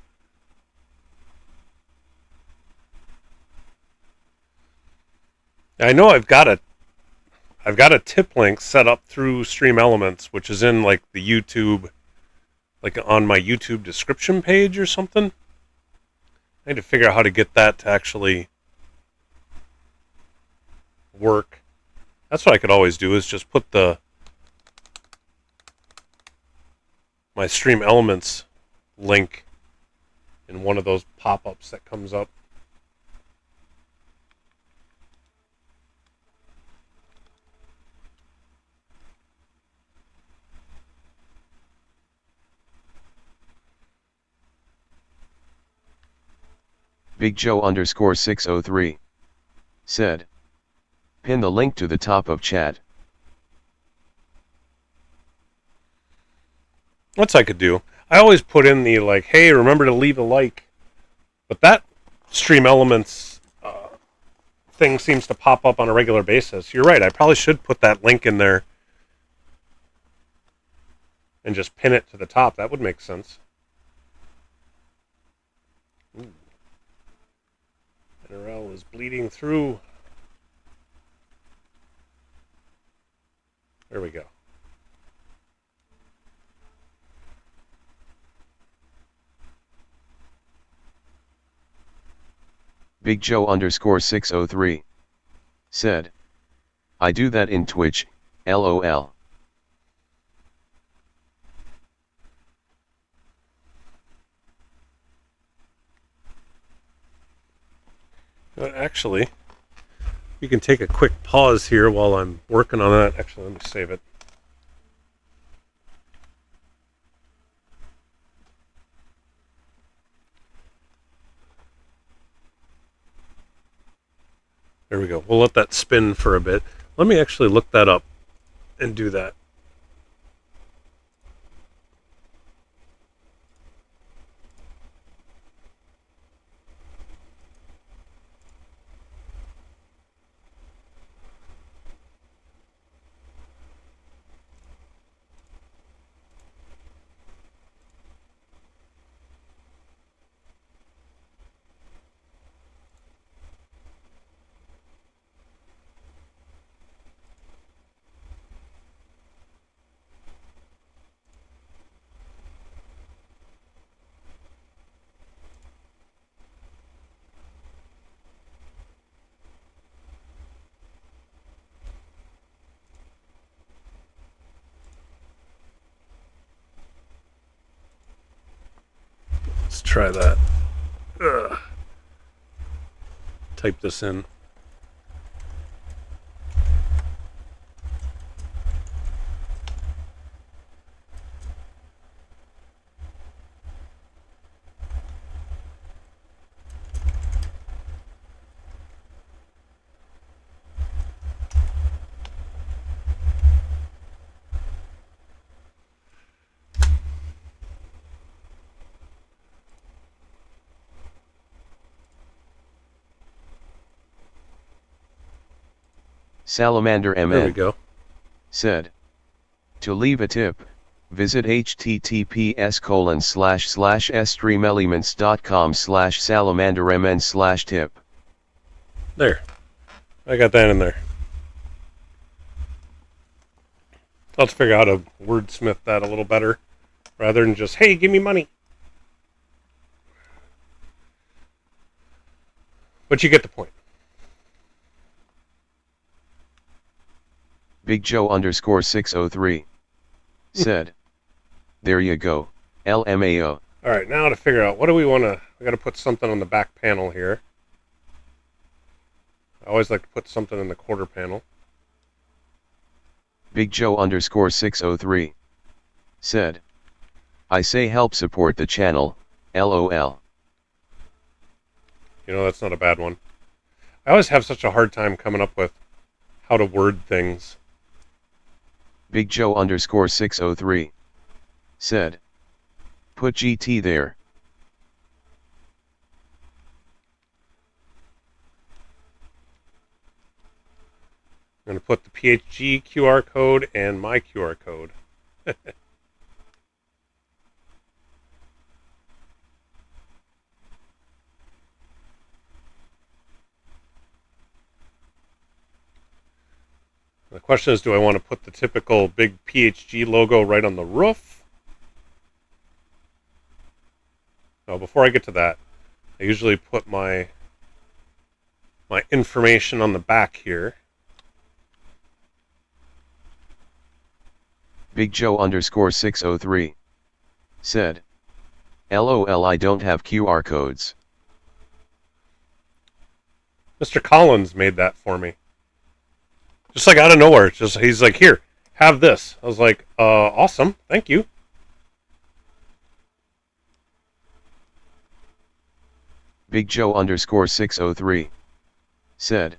I know I've got a tip link set up through Stream Elements, which is in like the YouTube, like on my YouTube description page or something. I need to figure out how to get that to actually work. That's what I could always do, is just put my Stream Elements link in one of those pop-ups that comes up. Big Joe _603 said, pin the link to the top of chat. What's I could do? I always put in the like, hey, remember to leave a like. But that Stream Elements thing seems to pop up on a regular basis. You're right, I probably should put that link in there and just pin it to the top. That would make sense. Ooh. NRL is bleeding through. There we go. Big Joe _603 said, I do that in Twitch, LOL. Actually, you can take a quick pause here while I'm working on that. Actually, let me save it. There we go. We'll let that spin for a bit. Let me actually look that up and do that. Let's try that. Ugh. Type this in. Salamander There we MN go. said, to leave a tip, visit https://streamelements.com/salamandermn/tip. There. I got that in there. I'll have to figure out how to wordsmith that a little better rather than just, hey, give me money. But you get the point. Big Joe _603 said, there you go, LMAO. All right, now to figure out what do we want to. We got to put something on the back panel here. I always like to put something in the quarter panel. Big Joe _603 said, I say help support the channel, LOL. You know, that's not a bad one. I always have such a hard time coming up with how to word things. Big Joe _603 said, put GT there. I'm going to put the PHG QR code and my QR code. The question is, do I want to put the typical big PHG logo right on the roof? So before I get to that, I usually put my information on the back here. Big Joe _603 said, LOL, I don't have QR codes. Mr. Collins made that for me. Just like out of nowhere. Just he's like, here, have this. I was like, awesome, thank you. Big Joe _603 said,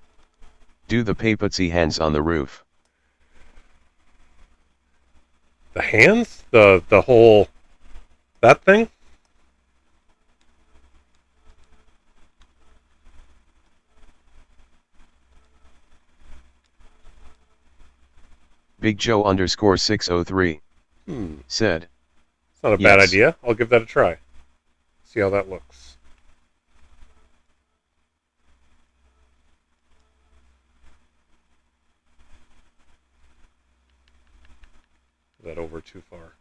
do the papatsy hands on the roof. The hands? The whole... that thing? Big Joe _603 said, It's not a bad idea. I'll give that a try. See how that looks. Is that over too far?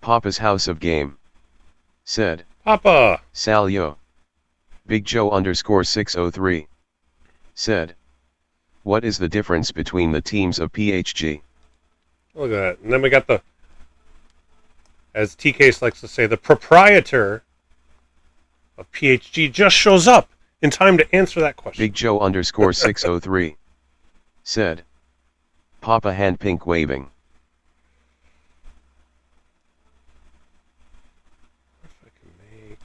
Papa's House of Game said, Papa! Salyo. Big Joe _603 said, what is the difference between the teams of PHG? Look at that. And then we got the, as TK likes to say, the proprietor of PHG just shows up in time to answer that question. Big Joe _603 said, Papa hand pink waving. If I can make...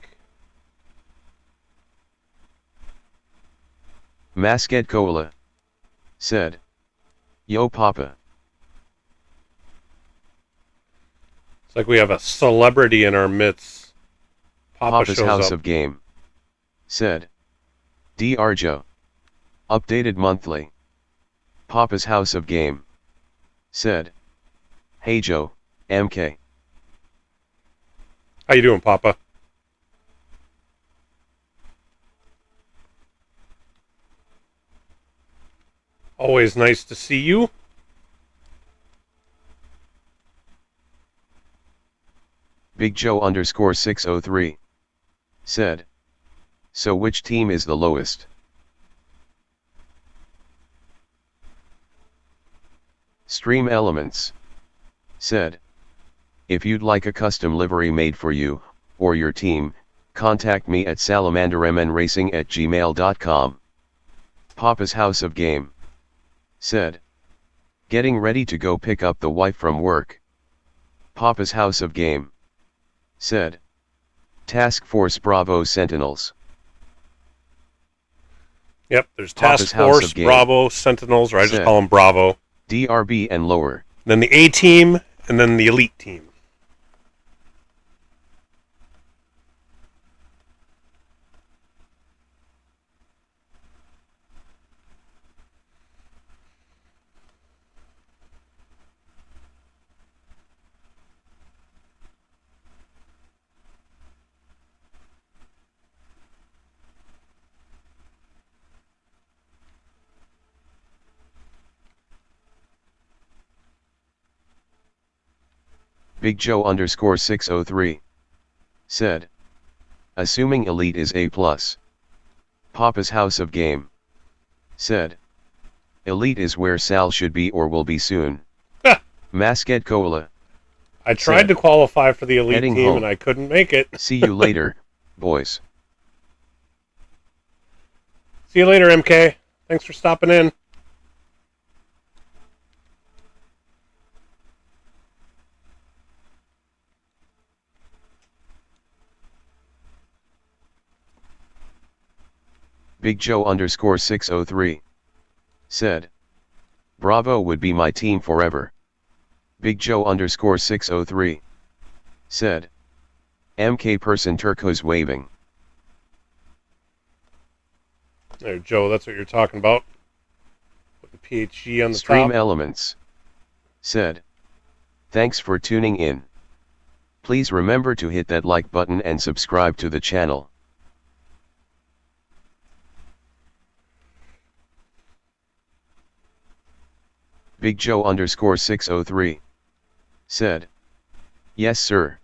Masked Cola said, yo Papa. It's like we have a celebrity in our midst. Papa's shows House up. of Game said, Dr. Joe. Updated monthly. Papa's House of Game said, hey Joe, MK. How you doing, Papa? Always nice to see you. Big Joe _603 said, so which team is the lowest? Stream Elements said, if you'd like a custom livery made for you or your team, contact me at salamandermnracing@gmail.com. Papa's House of Game said, getting ready to go pick up the wife from work. Papa's House of Game said, Task Force Bravo Sentinels. Yep, there's Papa's Task House Force of Game Bravo Sentinels, or I just said, call them Bravo. DRB and lower. Then the A team, and then the Elite team. Big Joe underscore 603 said, assuming Elite is A+. Papa's House of Game said, Elite is where Sal should be or will be soon. Masket Cola. I tried to qualify for the Elite team home. and I couldn't make it. See you later, boys. See you later, MK. Thanks for stopping in. Big Joe underscore 603 said, Bravo would be my team forever. Big Joe underscore 603 said, MK person turquoise waving. There, Joe, that's what you're talking about. Put the PHG on the Stream top. Elements said, thanks for tuning in. Please remember to hit that like button and subscribe to the channel. Big Joe underscore 603 said, yes sir.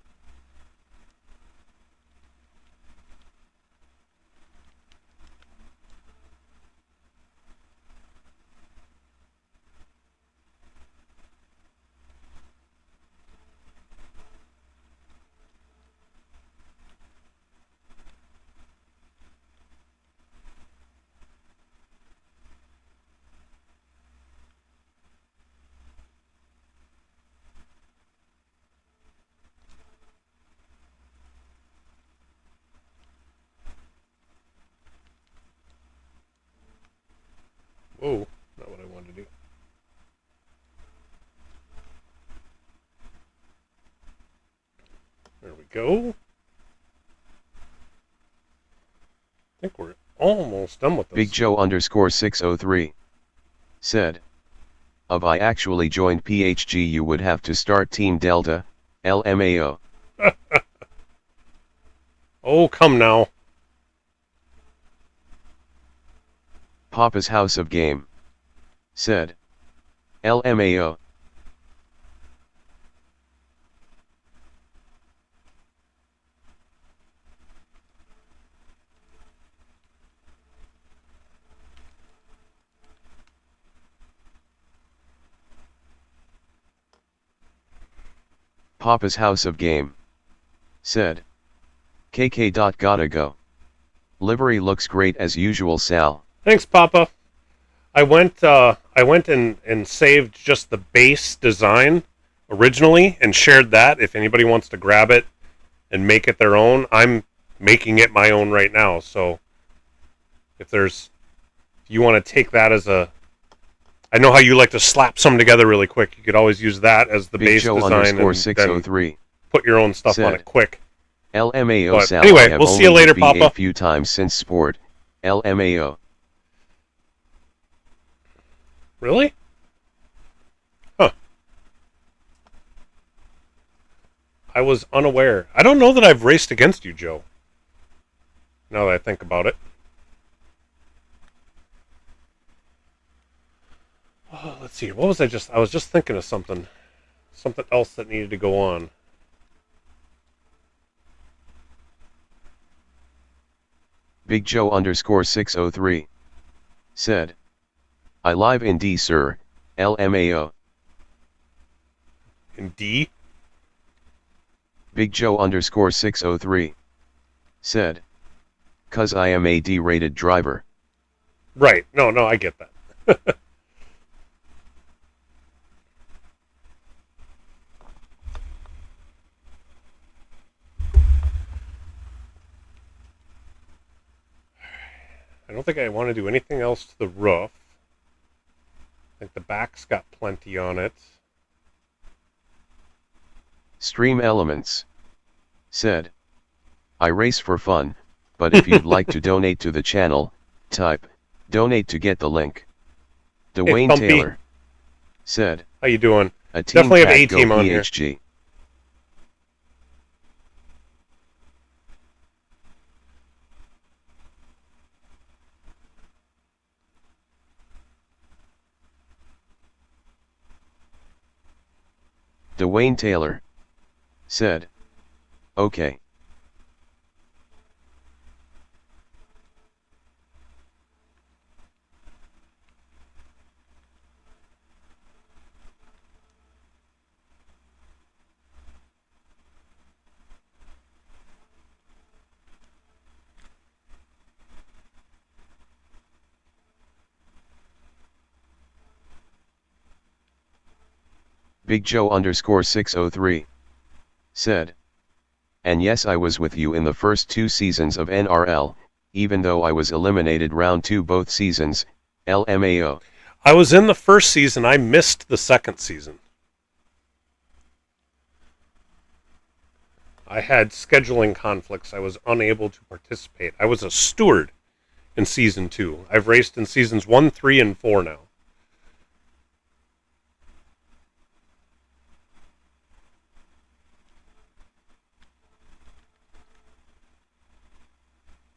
Whoa, not what I wanted to do. There we go. I think we're almost done with this. Big Joe underscore 603 said, if I actually joined PHG you would have to start Team Delta, LMAO. Oh, come now. Papa's House of Game said, LMAO. Papa's House of Game said, KK. Gotta go. Livery looks great as usual, Sal. Thanks, Papa. I went and saved just the base design originally and shared that. If anybody wants to grab it and make it their own, I'm making it my own right now. So if you want to take that as I know how you like to slap some together really quick. You could always use that as the Big base Joe design underscore and 603 then put your own stuff on said, it quick. LMAO But Sal. anyway, I have we'll see only you later, hit B Papa. a few times since sport. LMAO. Really? Huh. I was unaware. I don't know that I've raced against you, Joe. Now that I think about it. Oh, let's see. What was I was just thinking of something. Something else that needed to go on. Big Joe underscore 603 said, I live in D, sir, LMAO. In D? Big Joe underscore 603 said, cause I am a D-rated driver. Right. No, I get that. I don't think I want to do anything else to the roof. I think the back's got plenty on it. Stream Elements said, I race for fun, but if you'd like to donate to the channel, type donate to get the link. Dwayne Thumpy. Taylor said, How you doing? a team Definitely have cat, A-team go on here. PHG. Dwayne Taylor said, okay. Big Joe _603 said, and yes, I was with you in the first 2 seasons of NRL, even though I was eliminated round 2 both seasons, LMAO. I was in the first season, I missed the second season. I had scheduling conflicts, I was unable to participate. I was a steward in season 2. I've raced in seasons 1, 3, and 4 now.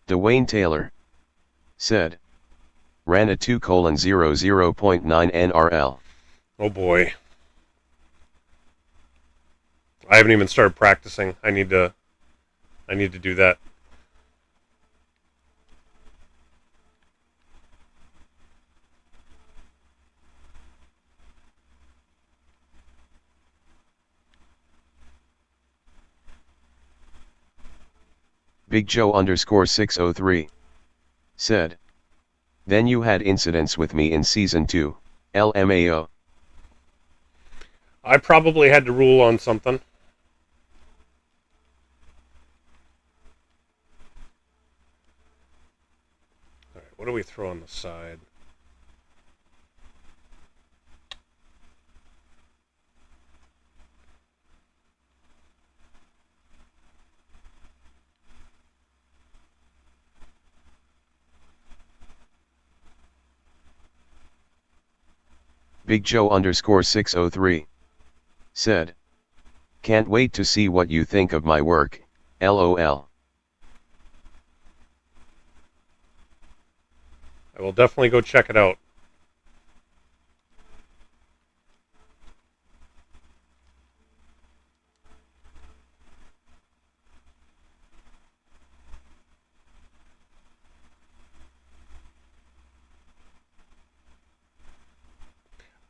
Dwayne Taylor said, ran a 2:00.9 NRL. Oh boy. I haven't even started practicing. I need to do that. Big Joe _603 said, then you had incidents with me in season 2, LMAO. I probably had to rule on something. Alright, what do we throw on the side? Big Joe _603 said, can't wait to see what you think of my work, LOL. I will definitely go check it out.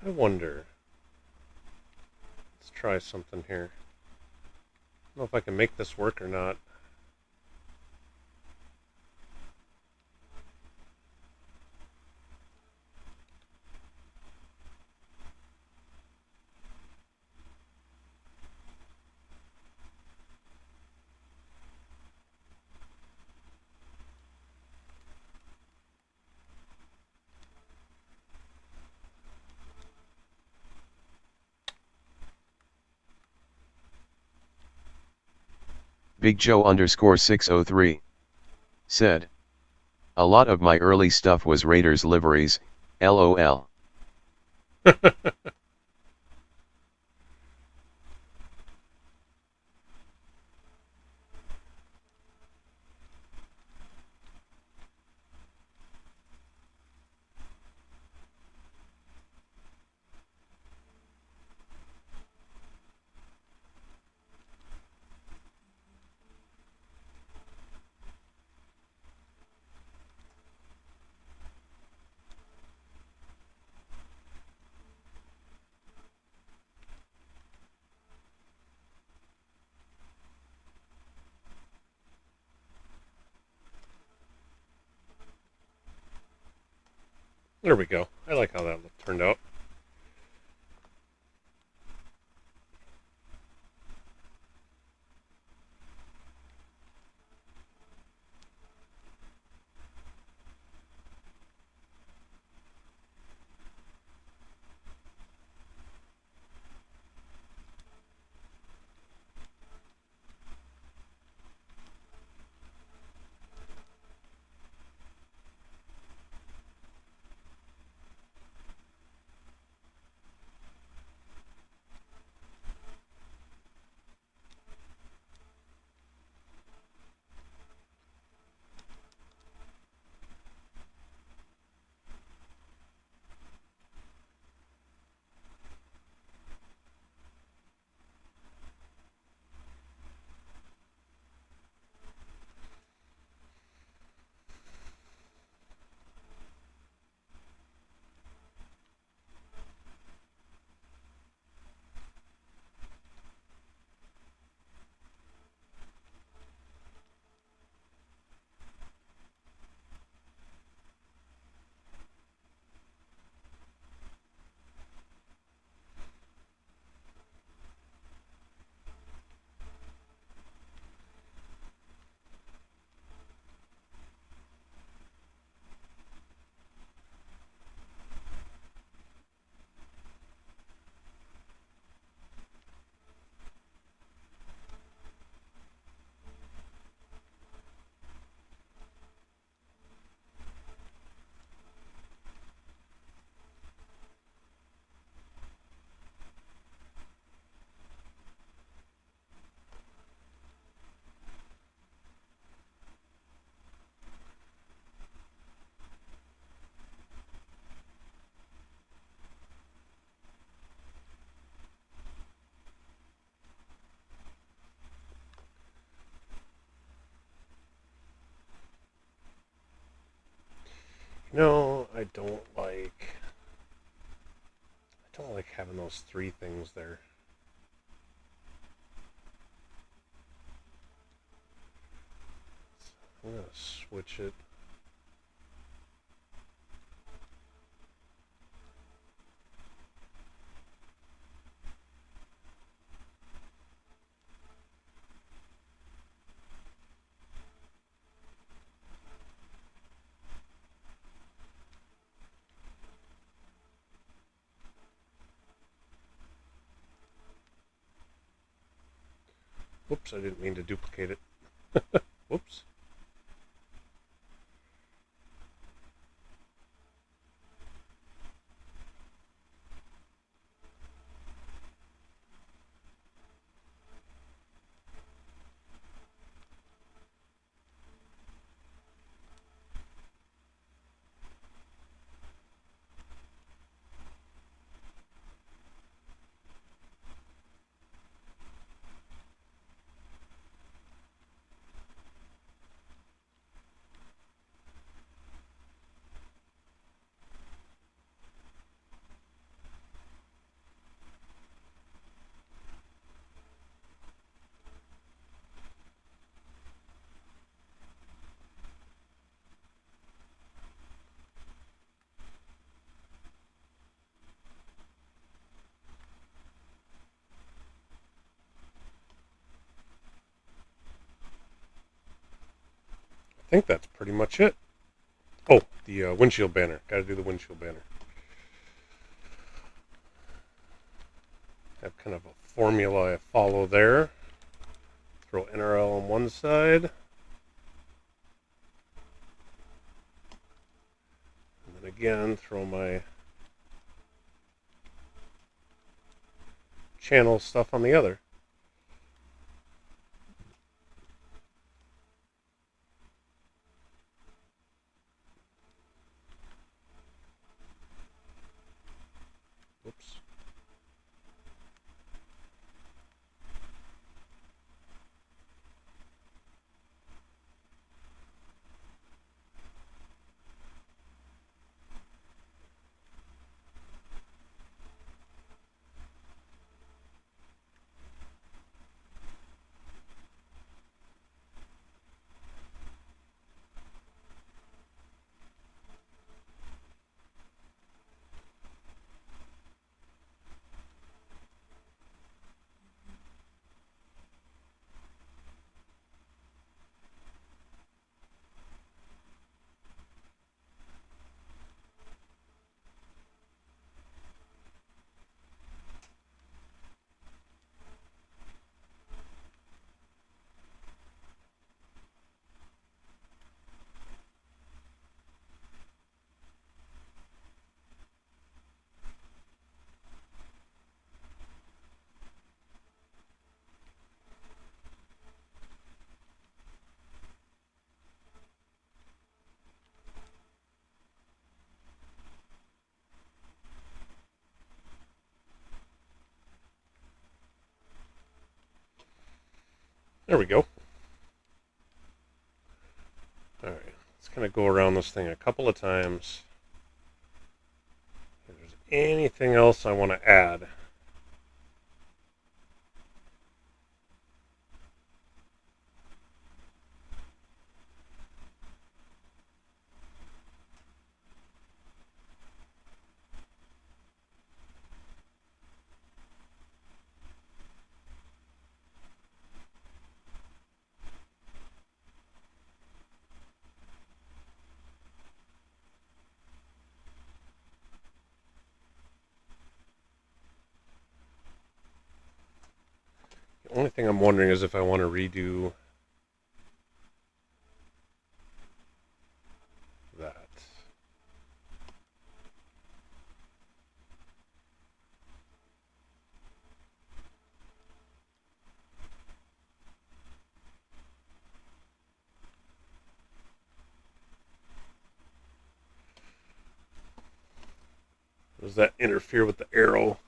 I wonder. Let's try something here. I don't know if I can make this work or not. Big Joe _603 said, a lot of my early stuff was Raiders liveries, LOL. There we go. I like how that turned out. No, I don't like having those three things there. I'm gonna switch it. Whoops, I didn't mean to duplicate it. Whoops. I think that's pretty much it. Oh, the windshield banner. Got to do the windshield banner. Have kind of a formula I follow there. Throw NRL on one side. And then again, throw my channel stuff on the other. Whoops. There we go. Alright, let's kind of go around this thing a couple of times. If there's anything else I want to add. The only thing I'm wondering is if I want to redo that. Does that interfere with the arrow?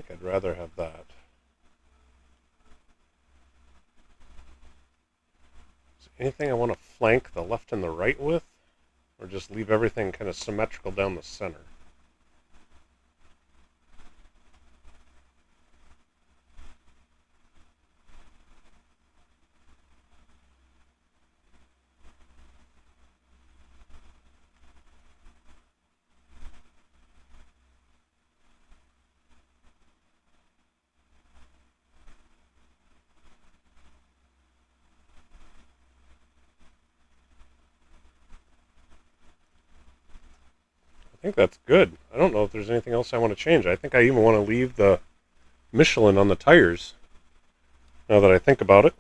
think I'd rather have that. Is there anything I want to flank the left and the right with? Or just leave everything kind of symmetrical down the center? I think that's good. I don't know if there's anything else I want to change. I think I even want to leave the Michelin on the tires, now that I think about it.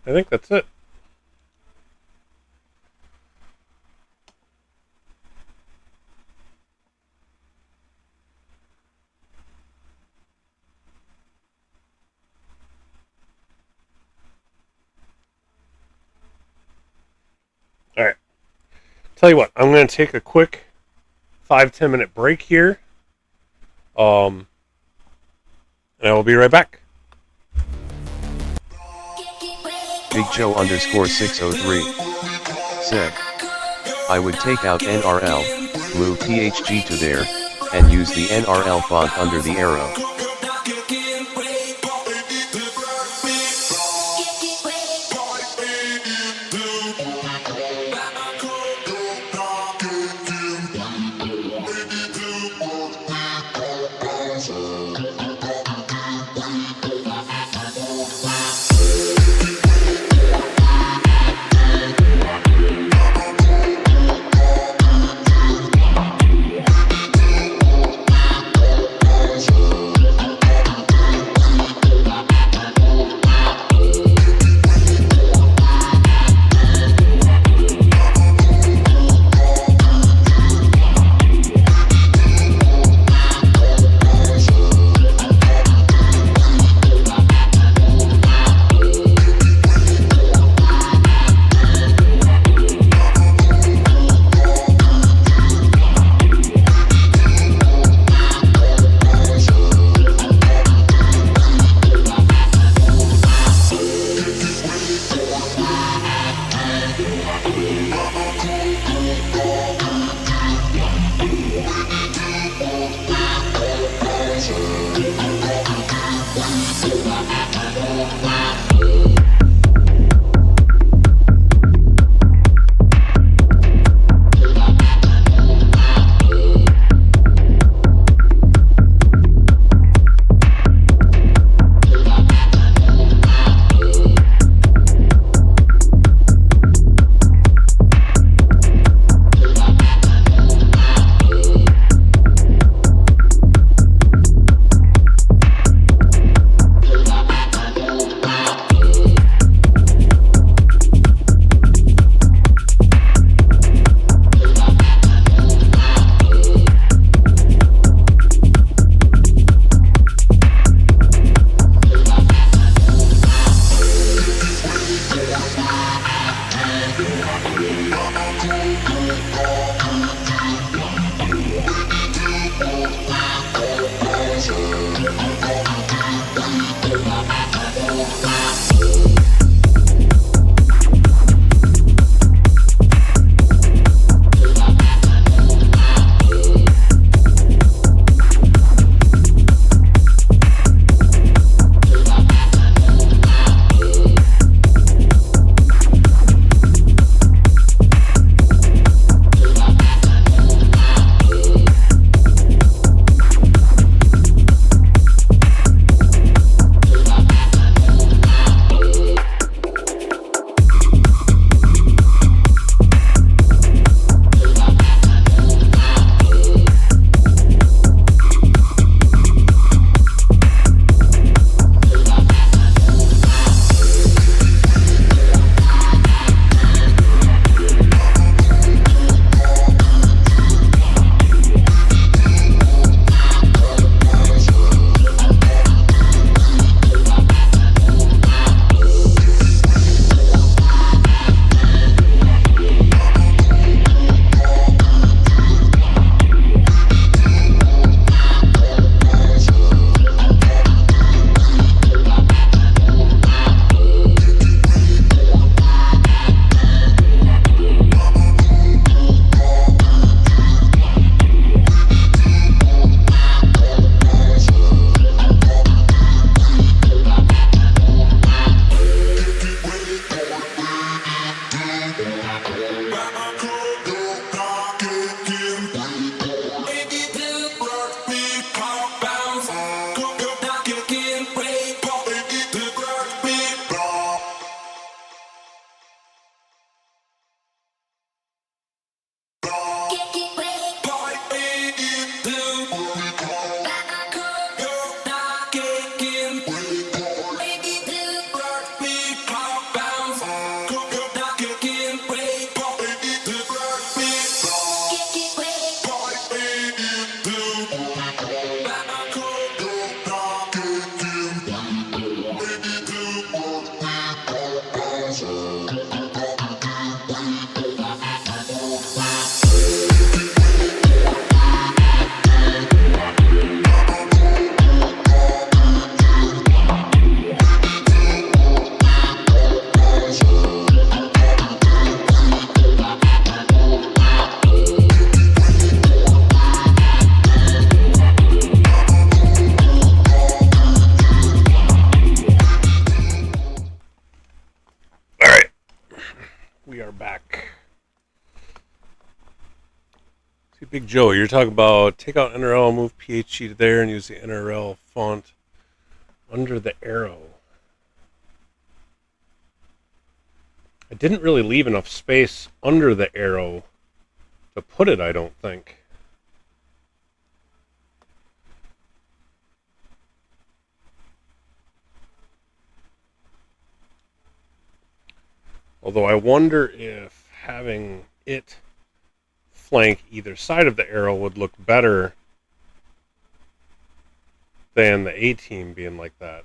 I think that's it. Alright. Tell you what, I'm going to take a quick 5-10 minute break here. And I will be right back. Big Joe _603 said, I would take out NRL, move THG to there, and use the NRL font under the arrow. Big Joe, you're talking about take out NRL, move PHG to there, and use the NRL font under the arrow. I didn't really leave enough space under the arrow to put it, I don't think. Although I wonder if having it flank either side of the arrow would look better than the A-team being like that.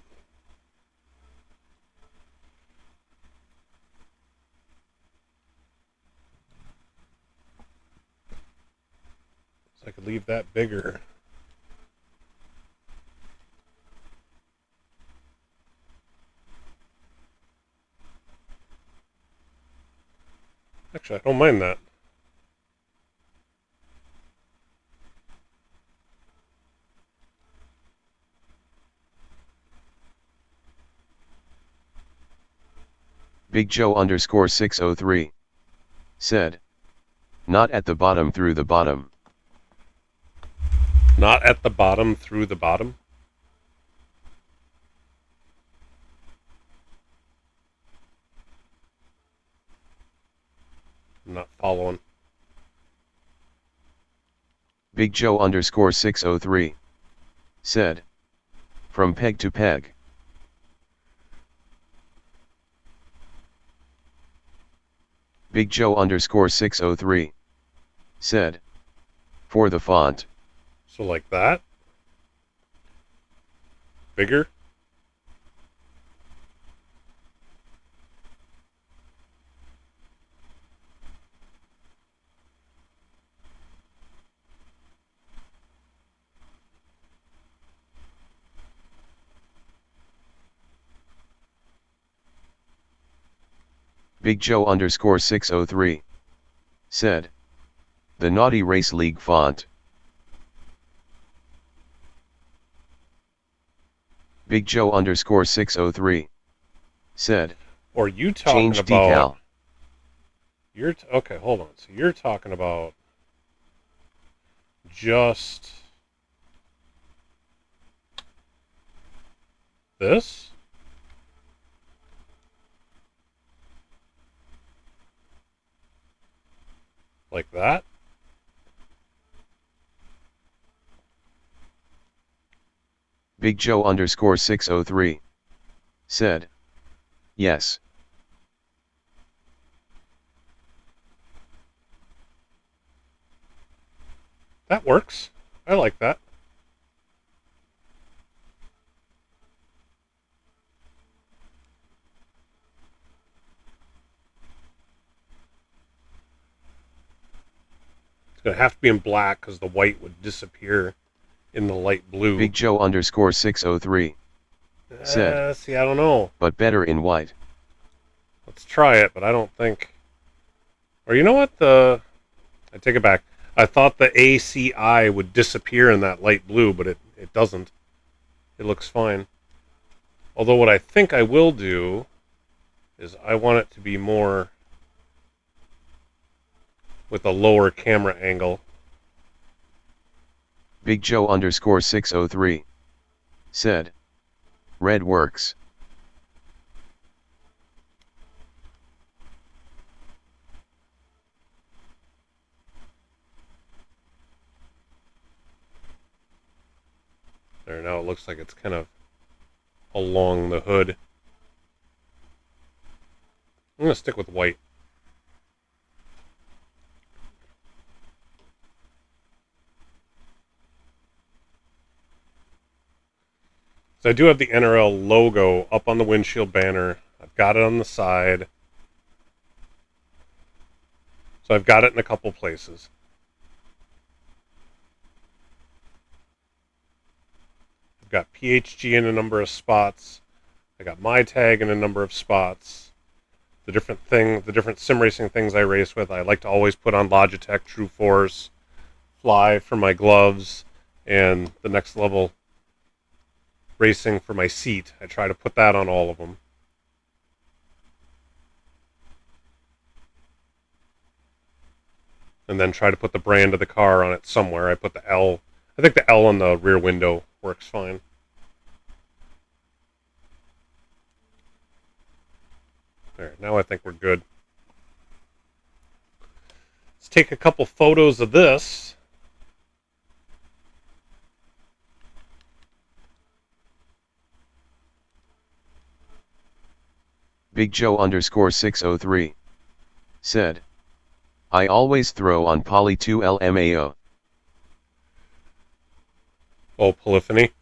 So I could leave that bigger. Actually, I don't mind that. Big Joe _ 603 said, not at the bottom through the bottom. Not at the bottom through the bottom? I'm not following. Big Joe _ 603 said, from peg to peg. Big Joe _ 603 said, for the font. So like that? Bigger? Big Joe _ 603 said, the Naughty Race League font. Big Joe _ 603 said, or you talking change about decal. Okay, hold on. So you're talking about just this? Like that? Big Joe _ 603 said, yes. That works. I like that. It's going to have to be in black because the white would disappear in the light blue. Big Joe _ 603 said, see, I don't know. but better in white. Let's try it, but I don't think... Or you know what? I take it back. I thought the ACI would disappear in that light blue, but it doesn't. It looks fine. Although what I think I will do is I want it to be more with a lower camera angle. Big Joe _ 603 said, red works. There, now it looks like it's kind of along the hood. I'm going to stick with white. So I do have the NRL logo up on the windshield banner. I've got it on the side. So I've got it in a couple places. I've got PHG in a number of spots. I got my tag in a number of spots. The different sim racing things I race with, I like to always put on Logitech True Force, Fly for my gloves, and the NextLevel Racing for my seat. I try to put that on all of them. and then try to put the brand of the car on it somewhere. I put the L. I think the L on the rear window works fine. There, now I think we're good. Let's take a couple photos of this. Big Joe _603 said, I always throw on poly 2 LMAO. Oh, polyphony.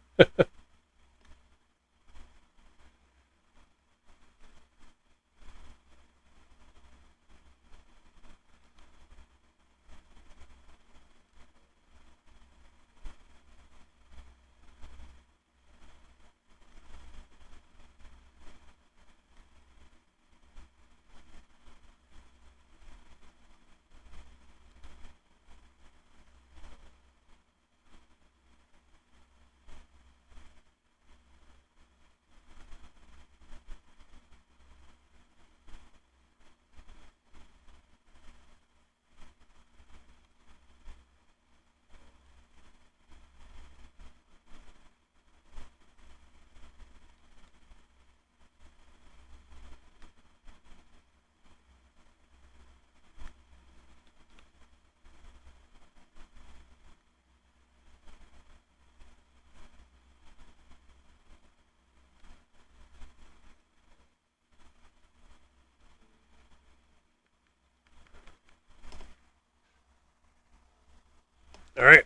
All right.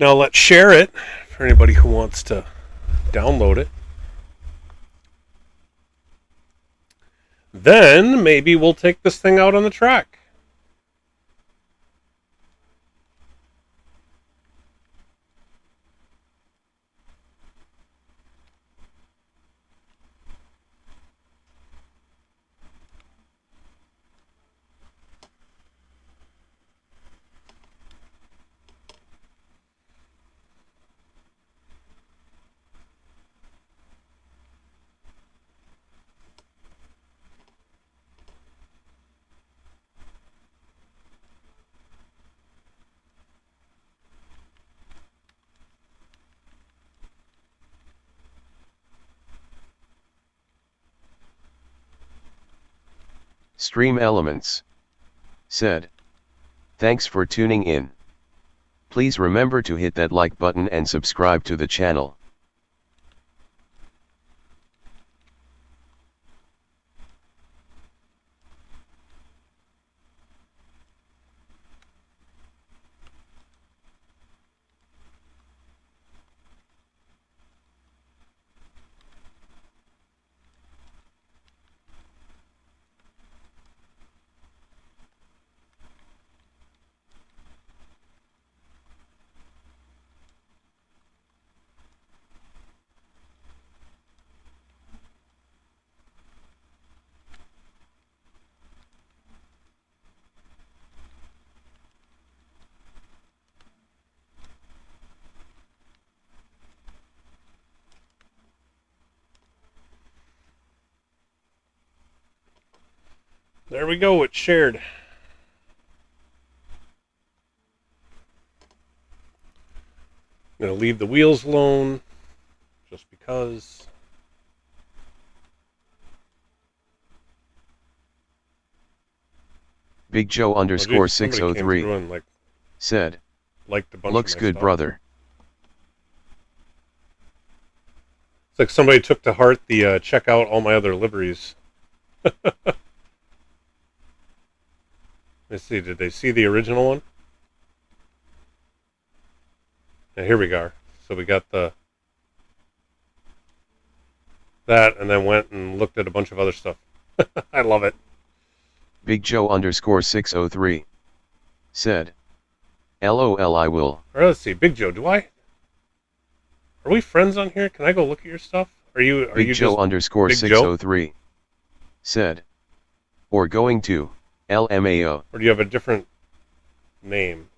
Now let's share it for anybody who wants to download it. Then maybe we'll take this thing out on the track. Stream Elements said, thanks for tuning in. Please remember to hit that like button and subscribe to the channel. There we go, it's shared. I'm going to leave the wheels alone, just because. Big Joe _603 and, said, liked a bunch looks of my good, stuff. brother. It's like somebody took to heart the check out all my other liveries. Let's see, did they see the original one? Now, here we go. So we got that, and then went and looked at a bunch of other stuff. I love it. Big Joe _603 said, LOL, I will. All right, let's see. Big Joe, are we friends on here? Can I go look at your stuff? Big Joe _603 said, or going to LMAO. Or do you have a different name?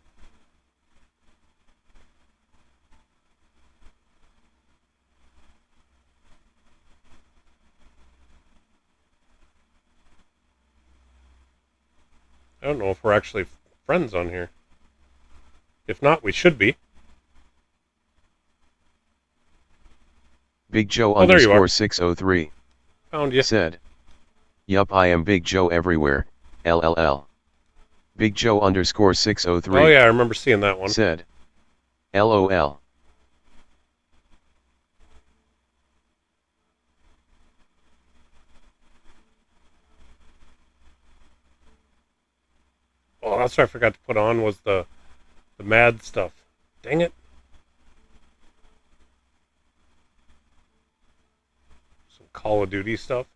I don't know if we're actually friends on here. If not, we should be. Big Joe Oh, there you are. underscore 603 Found you. said, "Yup, I am Big Joe everywhere, LLL." Big Joe underscore 603 Oh yeah, I remember seeing that one. said, LOL. Oh, that's what I forgot to put on was the mad stuff. Dang it. Some Call of Duty stuff.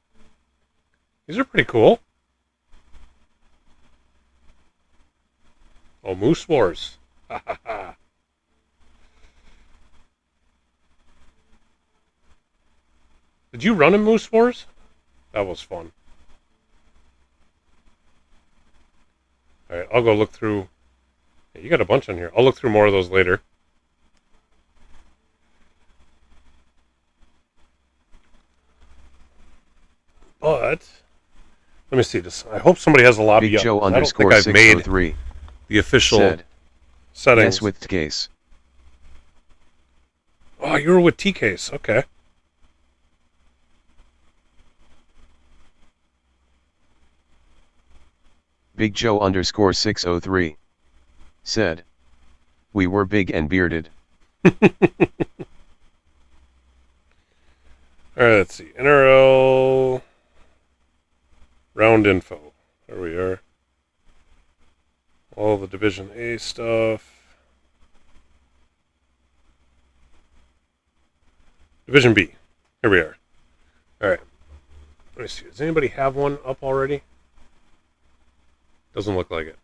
These are pretty cool. Oh, Moose Wars. Ha ha ha. Did you run in Moose Wars? That was fun. Alright, I'll go look through. Yeah, you got a bunch on here. I'll look through more of those later. But let me see this. I hope somebody has a lobby Big Joe up. I don't think underscore I've made 603 the official said, settings. yes, with case. Oh, you were with T-Case. Okay. Big Joe underscore 603 said, we were big and bearded. Alright, let's see. NRL round info. There we are. All the Division A stuff. Division B. Here we are. Alright. Let me see. Does anybody have one up already? Doesn't look like it.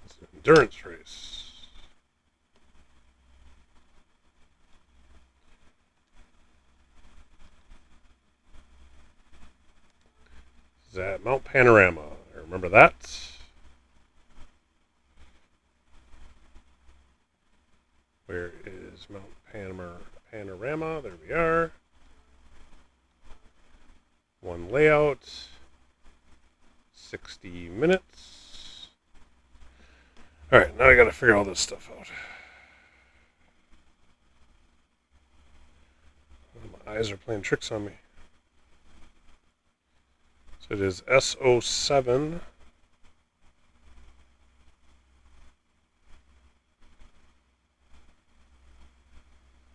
It's an endurance race. Is that Mount Panorama? I remember that. Where is Mount Panorama? There we are. One layout. 60 minutes. Alright, now I gotta figure all this stuff out. My eyes are playing tricks on me. So it is SO7.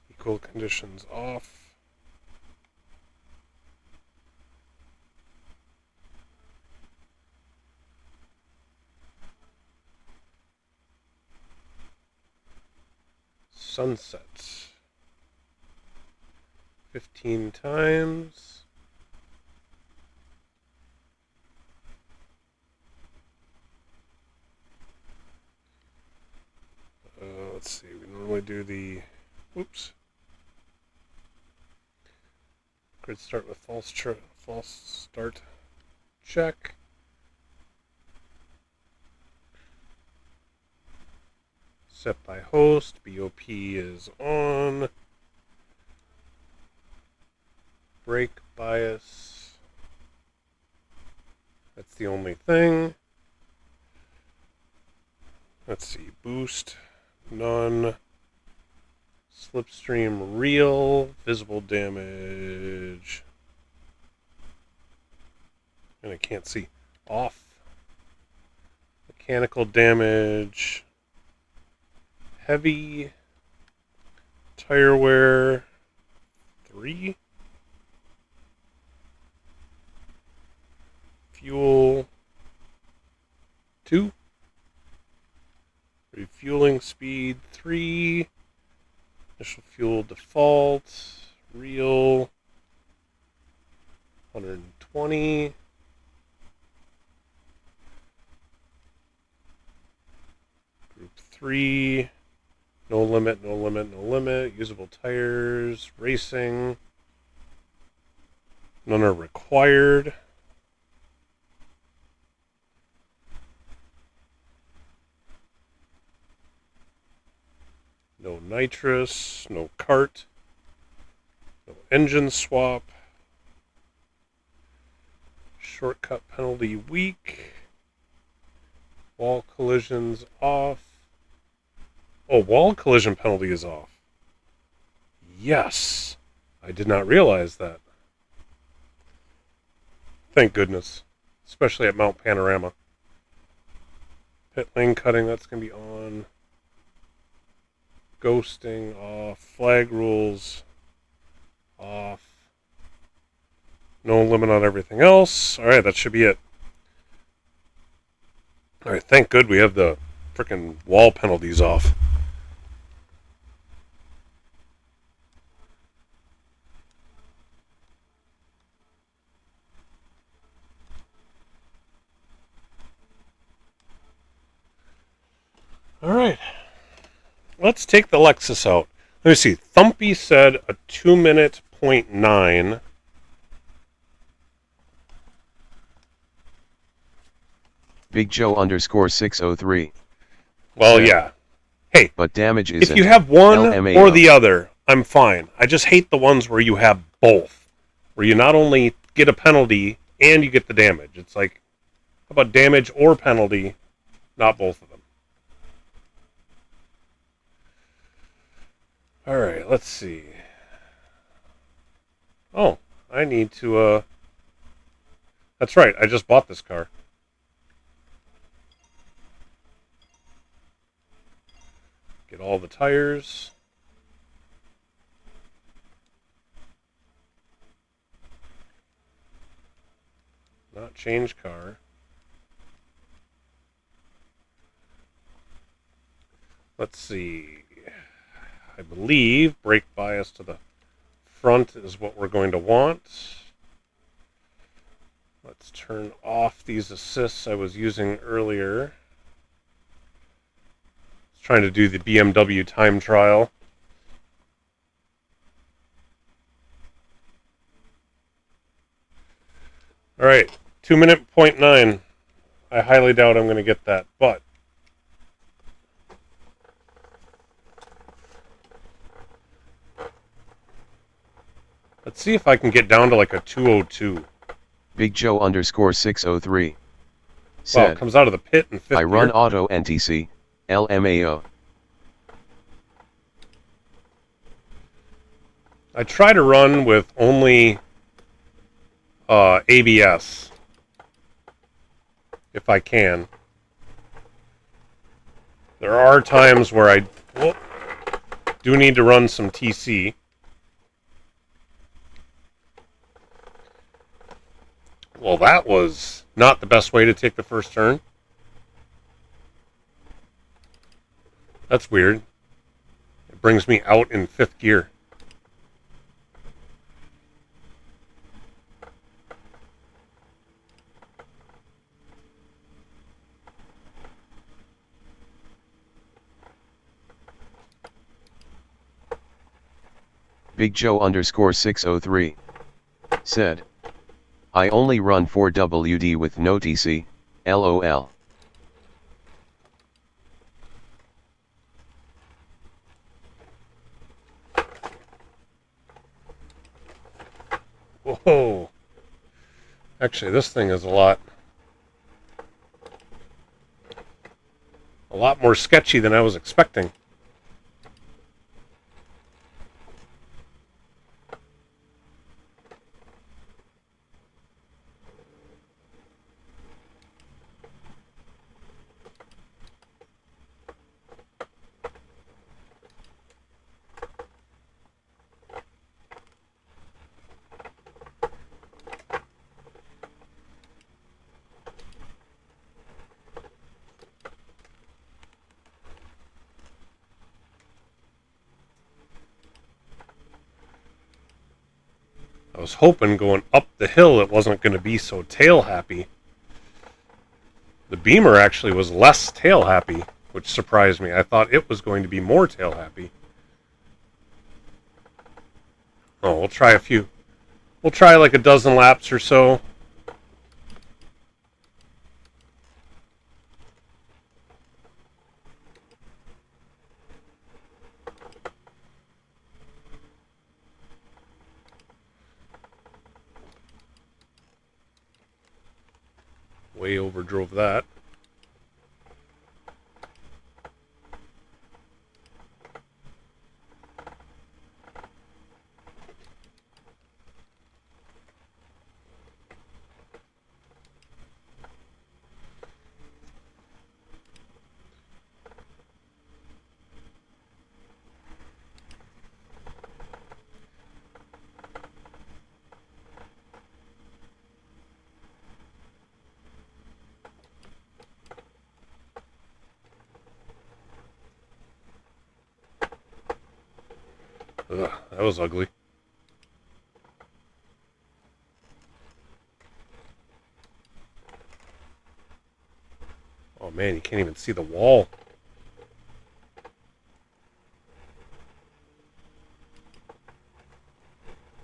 Equal conditions off. Sunset. 15 times. Let's see, we normally do the, oops. Grid start with false start check. Set by host, BOP is on. Brake bias. That's the only thing. Let's see, boost, none. Slipstream real, visible damage. And I can't see. Off. Mechanical damage. Heavy. Tire wear. 3. Fuel. 2. Refueling speed. 3. Initial fuel default, real, 120. Group 3, no limit, no limit, no limit. Usable tires, racing. None are required. No nitrous, no cart, no engine swap. Shortcut penalty weak. Wall collisions off. Oh, wall collision penalty is off. Yes. I did not realize that. Thank goodness. Especially at Mount Panorama. Pit lane cutting, that's going to be on. Ghosting off. Flag rules off. No limit on everything else. Alright, that should be it. Alright, thank good we have the frickin' wall penalties off. Alright. Let's take the Lexus out. Let me see. Thumpy said a 2-minute 0.9. Big Joe _603. Well, yeah. Hey, but damage is if you have one LMAO. or the other, I'm fine. I just hate the ones where you have both. Where you not only get a penalty and you get the damage. It's like, how about damage or penalty, not both of them? Alright, let's see. Oh, I need to, That's right, I just bought this car. Get all the tires. Not change car. Let's see. I believe brake bias to the front is what we're going to want. Let's turn off these assists I was using earlier. I was trying to do the BMW time trial. Alright, 2-minute 0.9. I highly doubt I'm going to get that, but let's see if I can get down to like a 202. Big Joe _603. Said, well, it comes out of the pit in 5th I run gear. auto NTC, LMAO. I try to run with only ABS, if I can. There are times where I do need to run some TC. Well, that was not the best way to take the first turn. That's weird. It brings me out in 5th gear. Big Joe _603. Said, I only run 4WD with no TC, LOL. Whoa. Actually, this thing is a lot more sketchy than I was expecting. was hoping going up the hill it wasn't going to be so tail happy. The Beamer actually was less tail happy, which surprised me. I thought it was going to be more tail happy. Oh, we'll try a few. We'll try like a dozen laps or so. Way overdrove that. Ugh, that was ugly. Oh man, you can't even see the wall.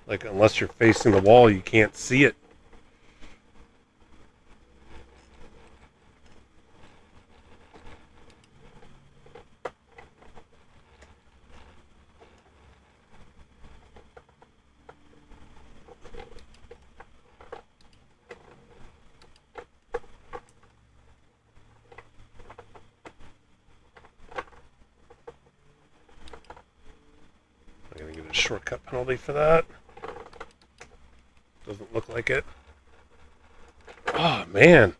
Like, unless you're facing the wall, you can't see it. I'm gonna get a shortcut penalty for that. Doesn't look like it. Oh, man.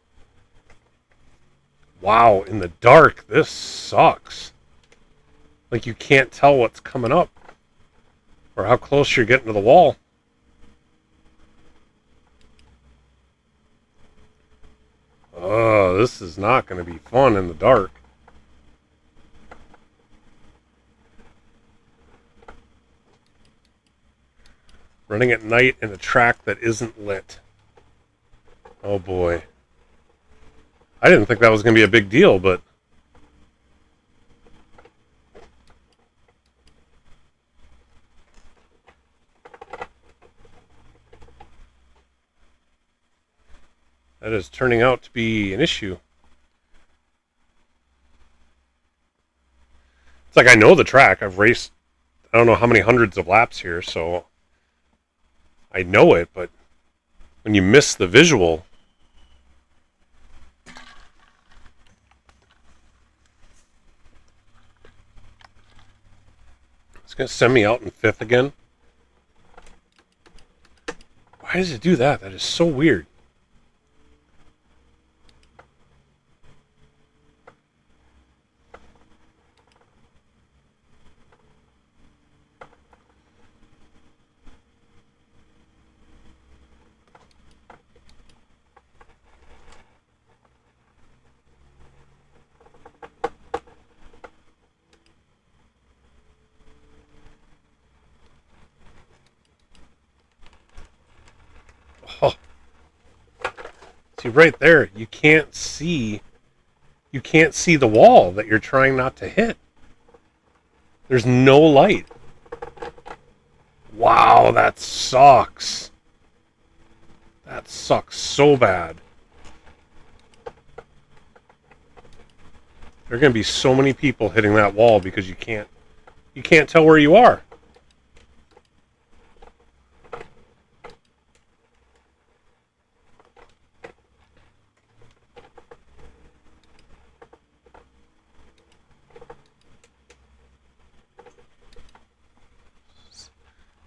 Wow, in the dark, this sucks. Like, you can't tell what's coming up. Or how close you're getting to the wall. Oh, this is not going to be fun in the dark. Running at night in a track that isn't lit. Oh boy. I didn't think that was going to be a big deal, but... that is turning out to be an issue. It's like I know the track. I've raced, I don't know how many hundreds of laps here, so... I know it, but when you miss the visual, it's going to send me out in fifth again. Why does it do that? That is so weird. Oh. See, right there, you can't see the wall that you're trying not to hit. There's no light. Wow, that sucks. That sucks so bad. There are going to be so many people hitting that wall because you can't tell where you are.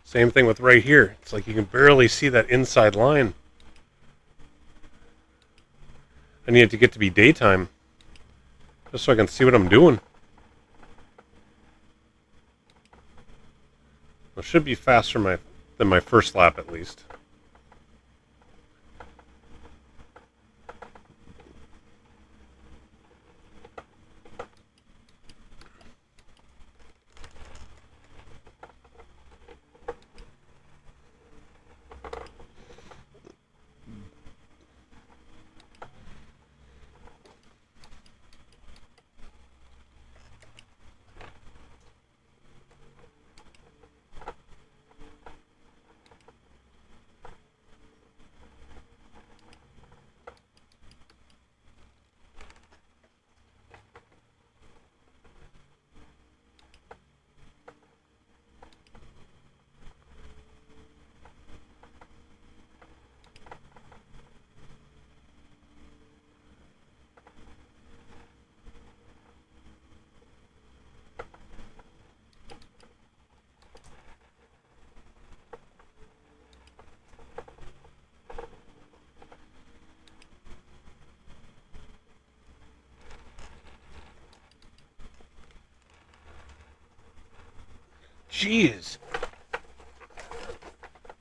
Same thing with right here. It's like you can barely see that inside line. I need it to get to be daytime, just so I can see what I'm doing. It should be faster than my first lap, at least. jeez.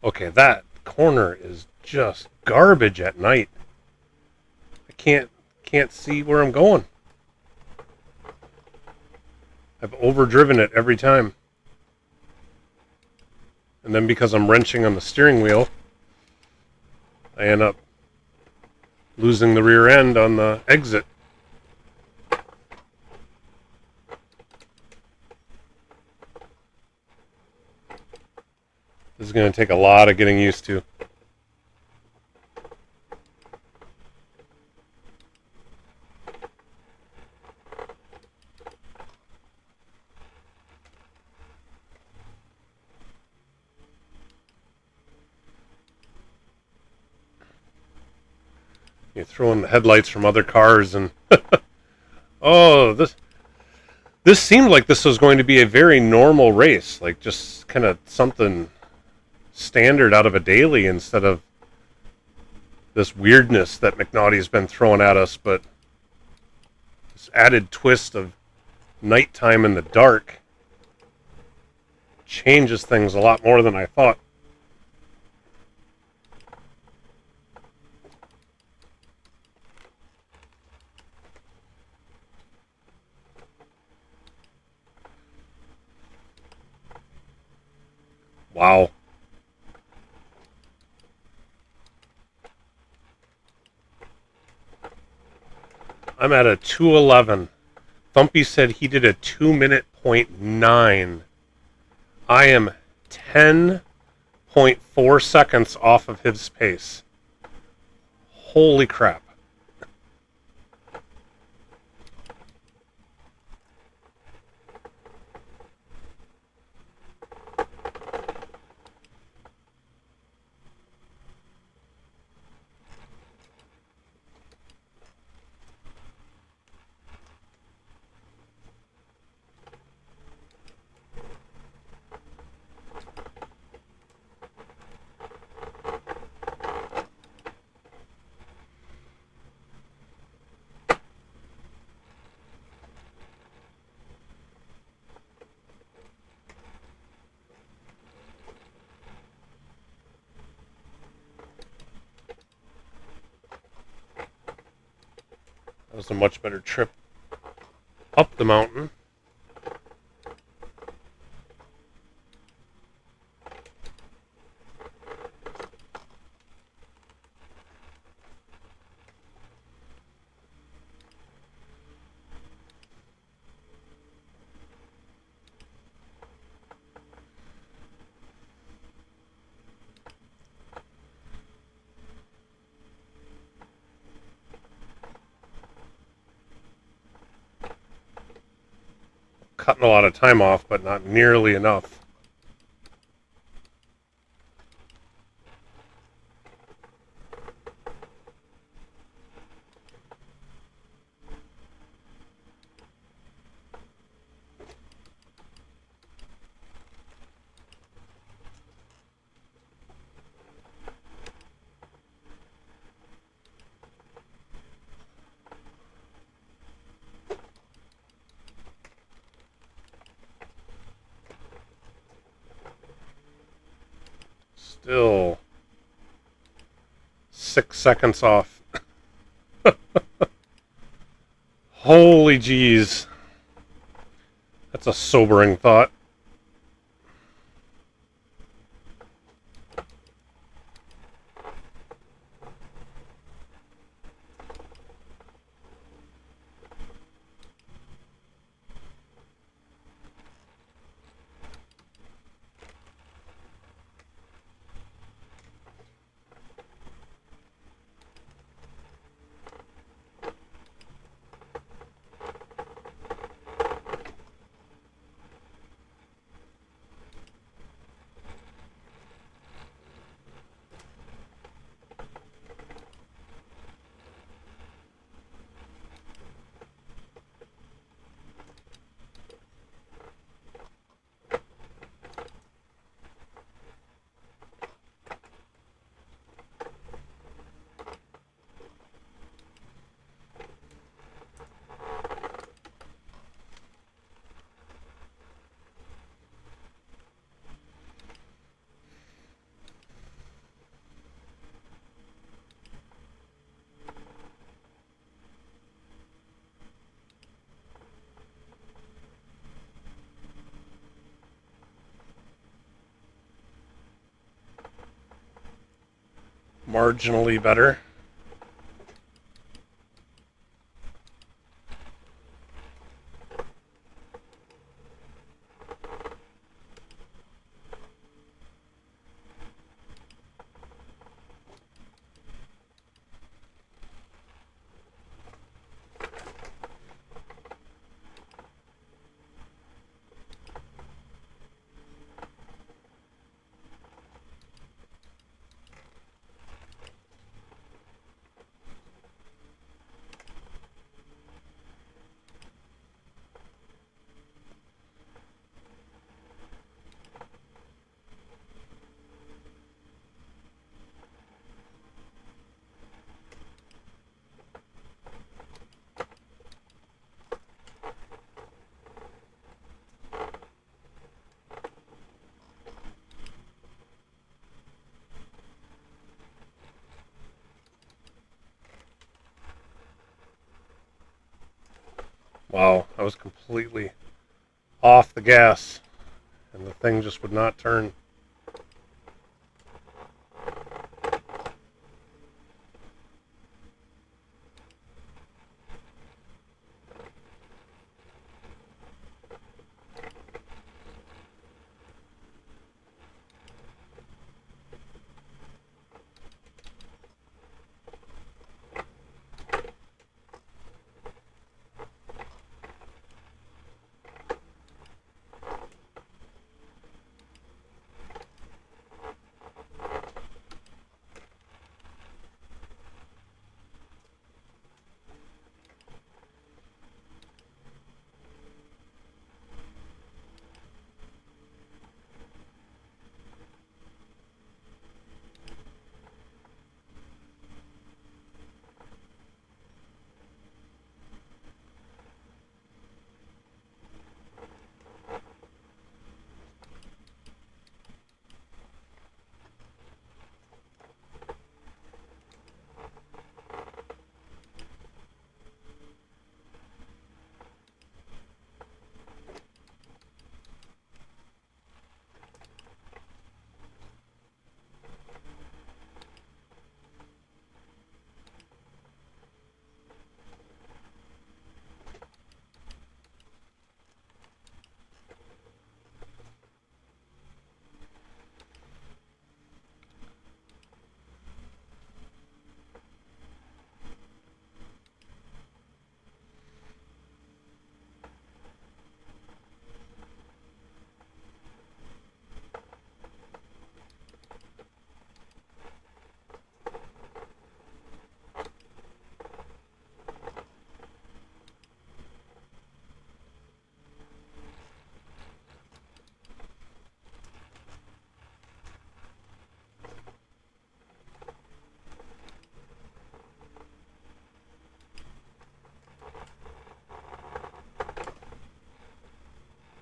Okay, that corner is just garbage at night. I can't see where I'm going. I've overdriven it every time. And then because I'm wrenching on the steering wheel, I end up losing the rear end on the exit. This is going to take a lot of getting used to. You throw in the headlights from other cars and oh, this seemed like this was going to be a very normal race, like just kind of something standard out of a daily instead of this weirdness that McNaughty's been throwing at us, but this added twist of nighttime in the dark changes things a lot more than I thought. Wow. I'm at a 2:11. Thumpy said he did a 2-minute .9. I am 10.4 seconds off of his pace. Holy crap. That was a much better trip up the mountain. Cutting a lot of time off, but not nearly enough. Still 6 seconds off. Holy jeez. That's a sobering thought. marginally better. Wow, I was completely off the gas, and the thing just would not turn.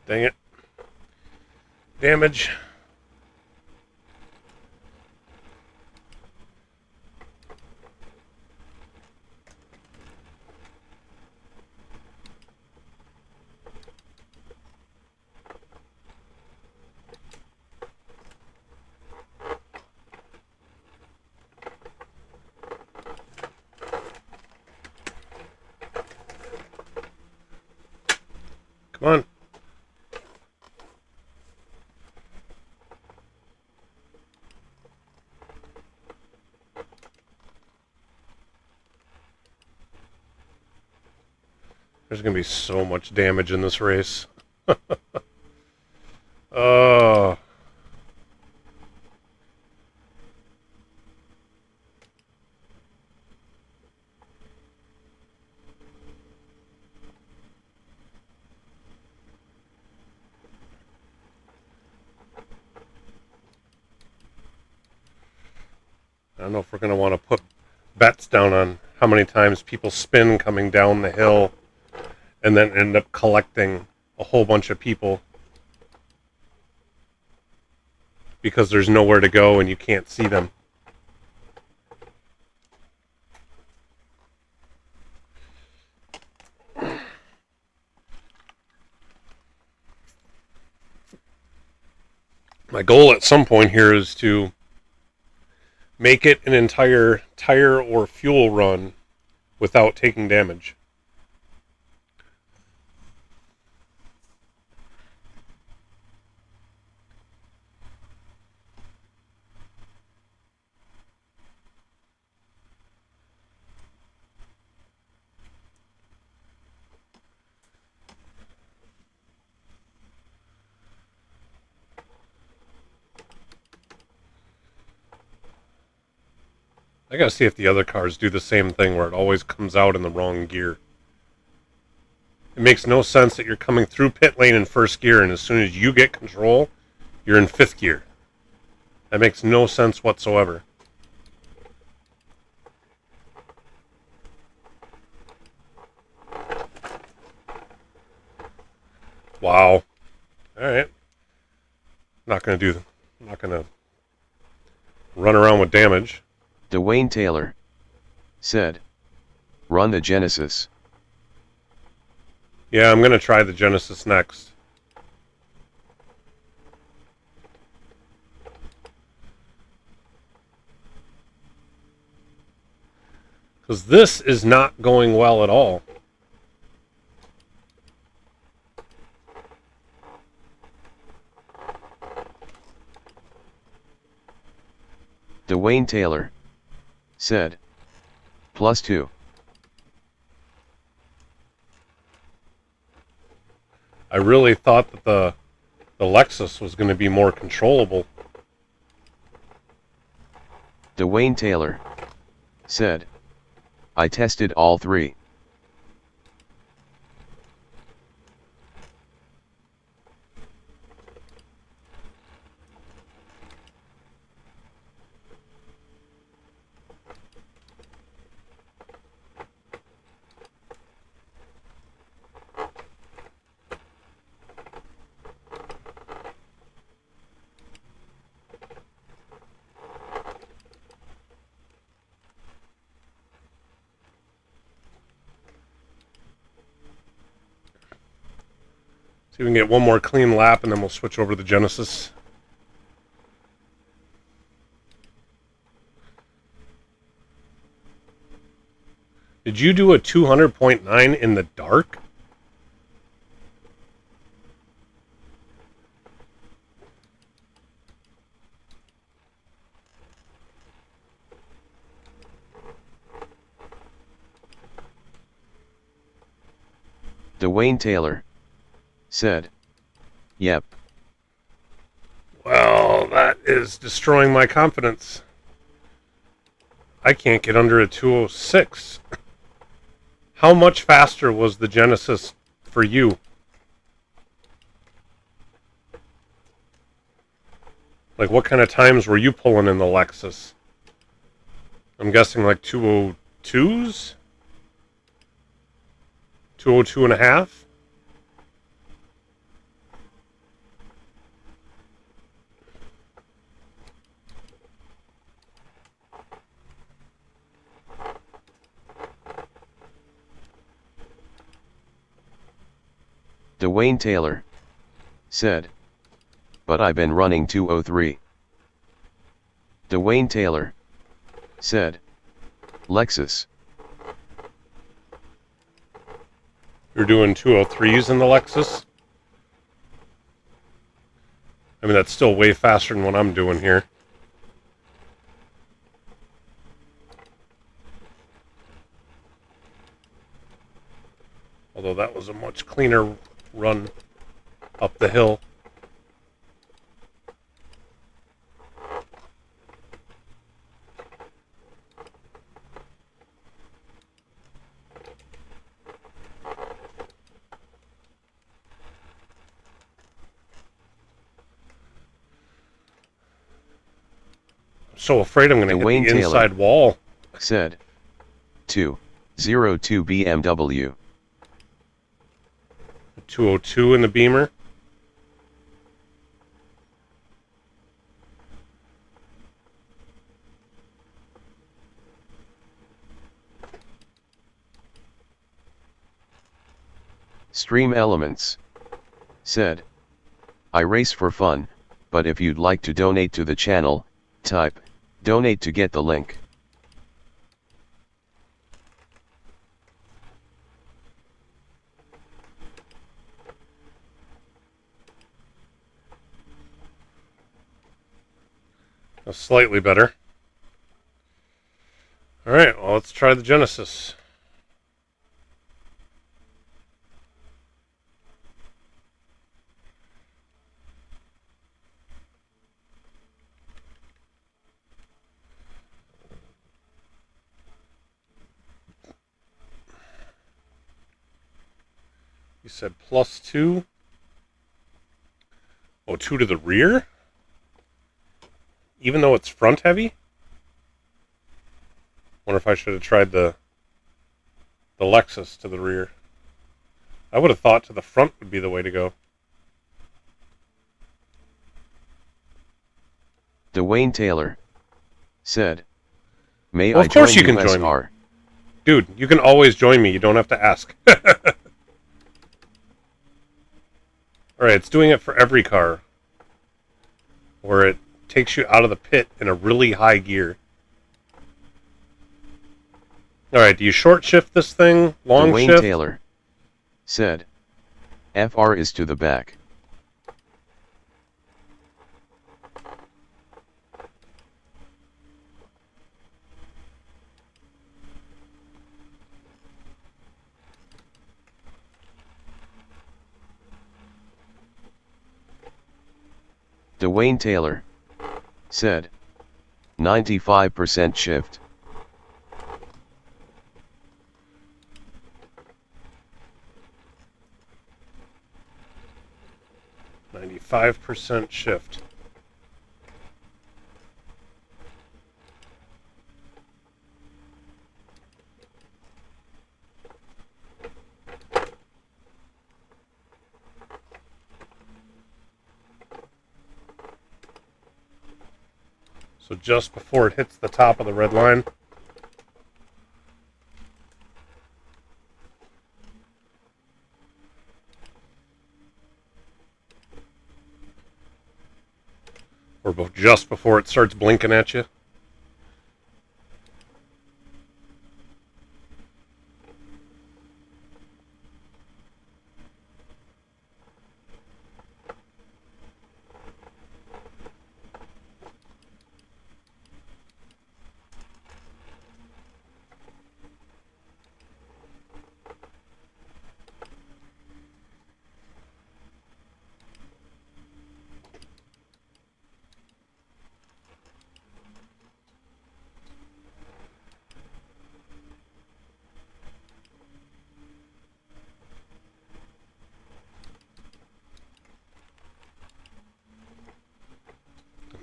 Dang it. Damage. Come on. There's going to be so much damage in this race. Oh. I don't know if we're going to want to put bets down on how many times people spin coming down the hill and then end up collecting a whole bunch of people because there's nowhere to go and you can't see them. My goal at some point here is to make it an entire tire or fuel run without taking damage. I gotta see if the other cars do the same thing where it always comes out in the wrong gear. It makes no sense that you're coming through pit lane in first gear and as soon as you get control, you're in fifth gear. That makes no sense whatsoever. Wow. Alright. Not gonna run around with damage. Dwayne Taylor said, run the Genesis. Yeah, I'm gonna try the Genesis next. Because this is not going well at all. Dwayne Taylor said, +2. I really thought that the Lexus was going to be more controllable. Dwayne Taylor said, I tested all three. See if we can get one more clean lap and then we'll switch over to the Genesis. Did you do a 200.9 in the dark? Dwayne Taylor said, yep. Well, that is destroying my confidence. I can't get under a 206. How much faster was the Genesis for you? Like, what kind of times were you pulling in the Lexus? I'm guessing like 202s? 202 and a half? Dwayne Taylor said, but I've been running 203. Dwayne Taylor said, Lexus. You're doing 203s in the Lexus? I mean, that's still way faster than what I'm doing here. Although that was a much cleaner run up the hill. I'm so afraid I'm going to hit the inside wall. Said 202 BMW. 202 in the Beamer. Stream Elements said, I race for fun, but if you'd like to donate to the channel, type Donate to get the link. Slightly better. Alright, well, let's try the Genesis. You said +2. Oh, 2 to the rear? Even though it's front heavy? Wonder if I should have tried the Lexus to the rear. I would have thought to the front would be the way to go. Dwayne Taylor said, "May well, I of course join you can join USR?" me. Dude, you can always join me. You don't have to ask. Alright, it's doing it for every car. Where it takes you out of the pit in a really high gear. Alright, do you short shift this thing? Long Dwayne shift? Taylor said, "FR is to the back." Dwayne Taylor said, 95% shift. %95 shift. So just before it hits the top of the red line. Or just before it starts blinking at you.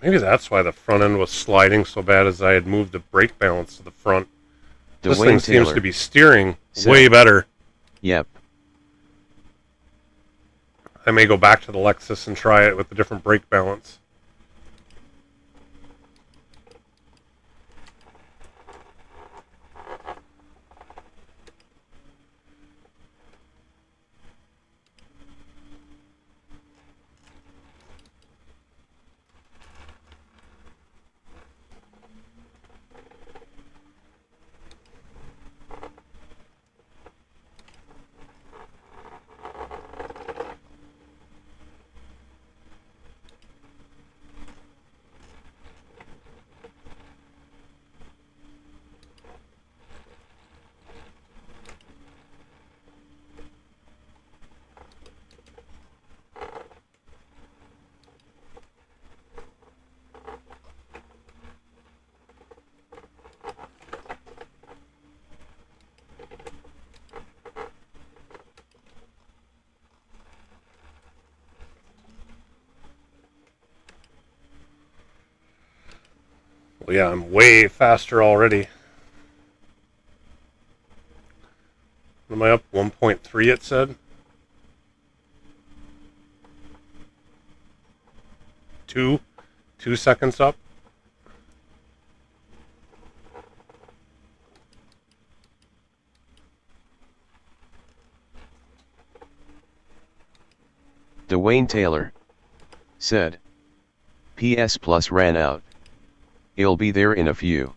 Maybe that's why the front end was sliding so bad, as I had moved the brake balance to the front. This thing seems to be steering way better. Yep. I may go back to the Lexus and try it with a different brake balance. Well, yeah, I'm way faster already. What am I up? 1.3 it said? 2 seconds up. Dwayne Taylor said, PS Plus ran out. It'll be there in a few.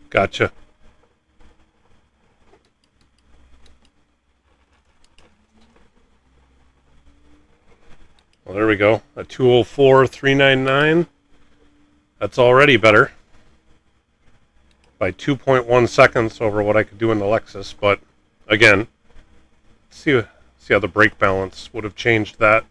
Gotcha. Well, there we go. A 204,399. That's already better by 2.1 seconds over what I could do in the Lexus. But again, see how the brake balance would have changed that.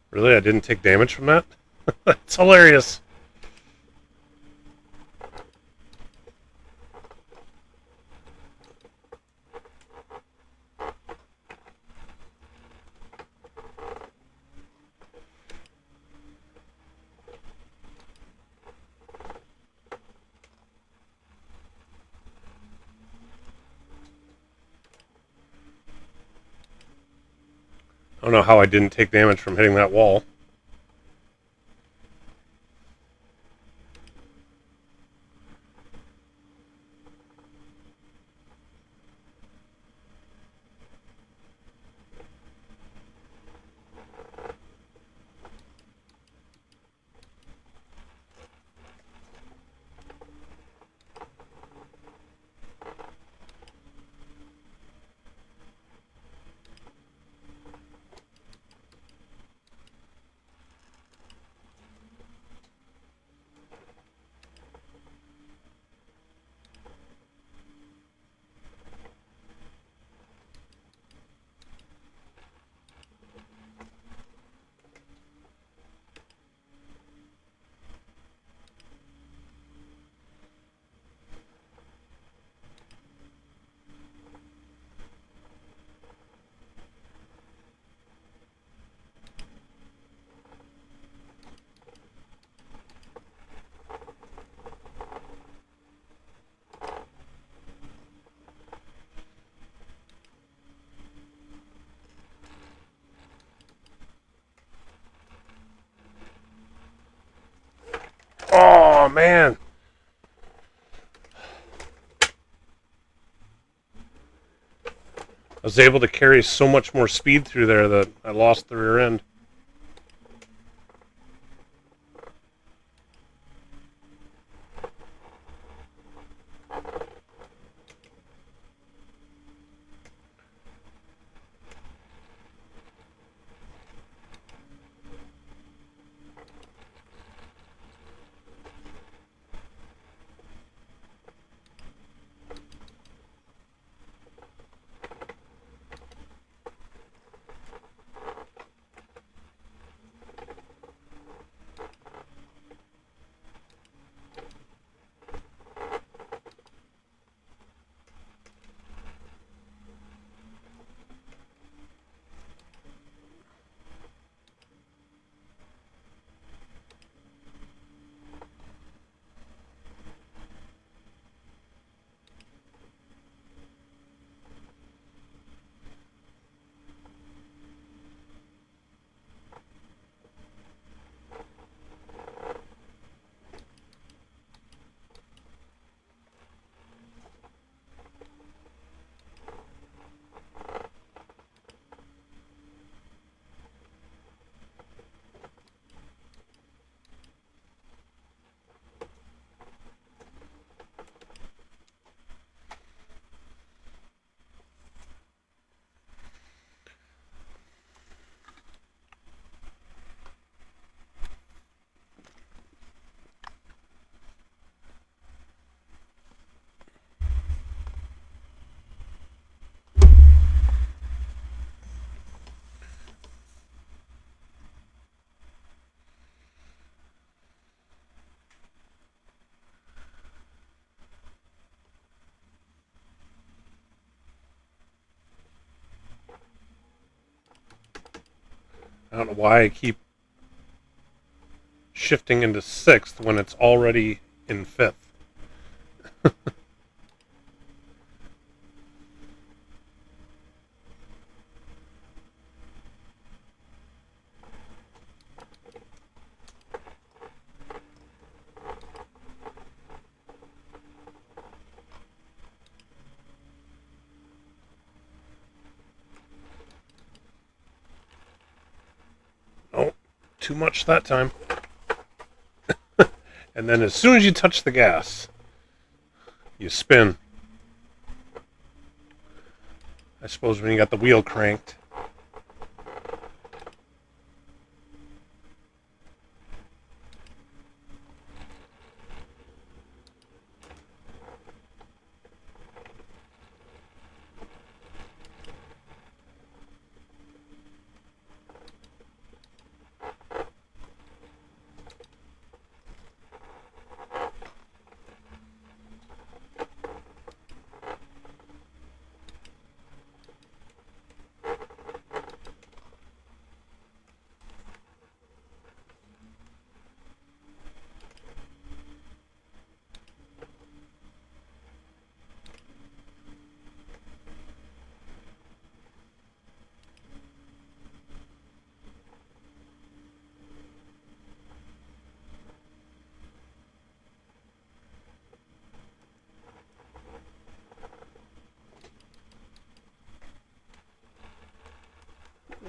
Really? I didn't take damage from that? That's hilarious. I don't know how I didn't take damage from hitting that wall. Oh, man. I was able to carry so much more speed through there that I lost the rear end. I don't know why I keep shifting into 6th when it's already in 5th. Oh, too much that time. And then as soon as you touch the gas, you spin. I suppose when you got the wheel cranked.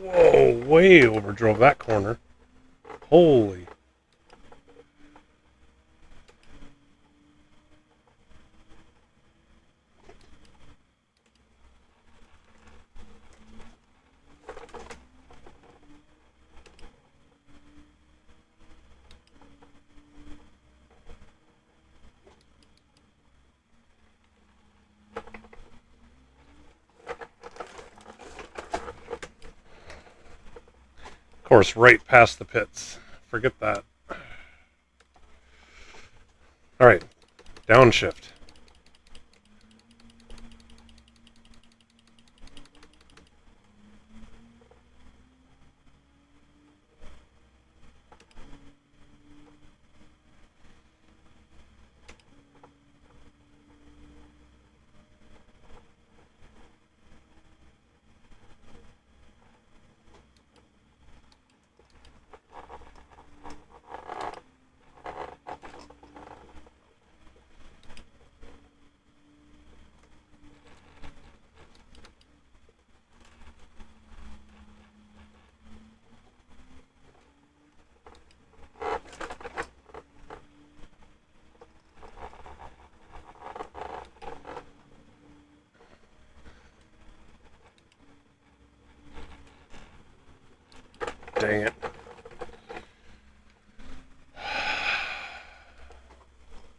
Whoa, way overdrove that corner. Holy. Of course, right past the pits. Forget that. Alright, downshift. Dang it.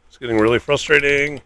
It's getting really frustrating.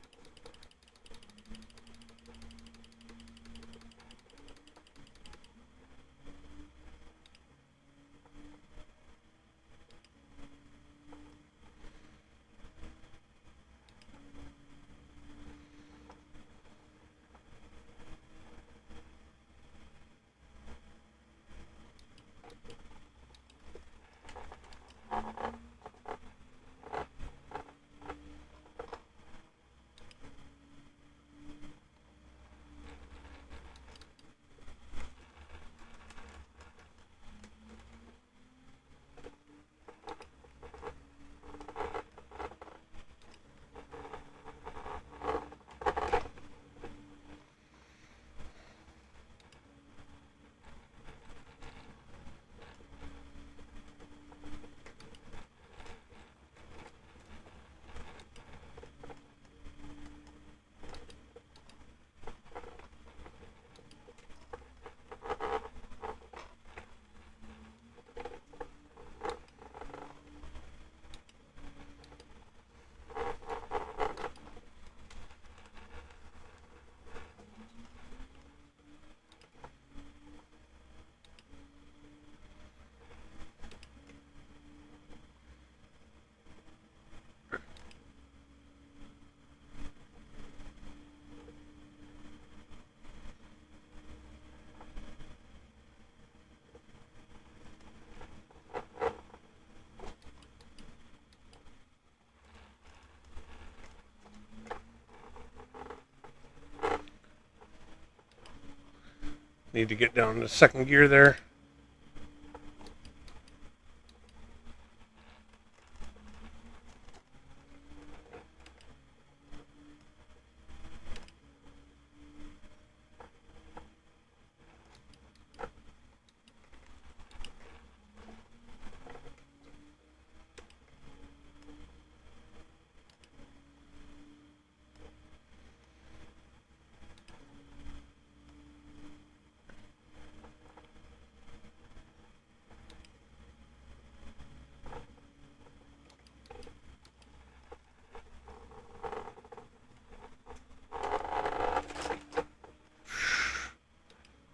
Need to get down to second gear there.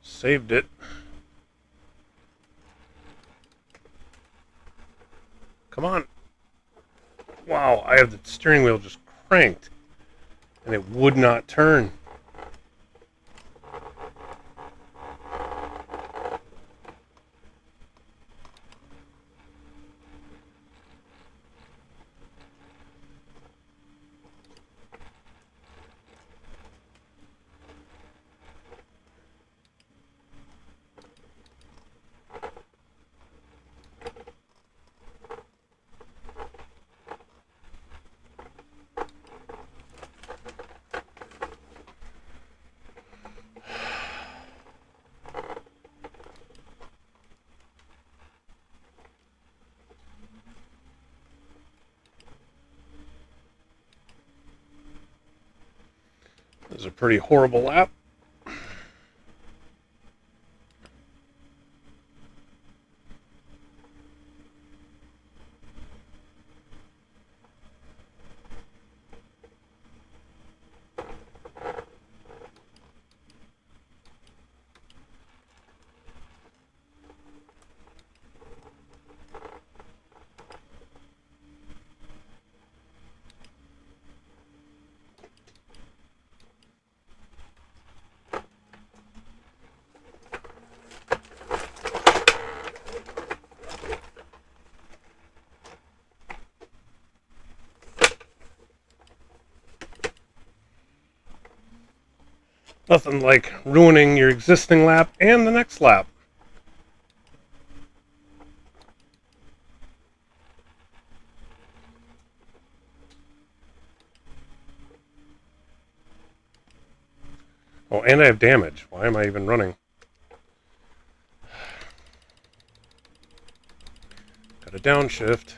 Saved it. Come on. Wow, I have the steering wheel just cranked and it would not turn. This is a pretty horrible lap. Nothing like ruining your existing lap and the next lap. Oh, and I have damage. Why am I even running? Got a downshift.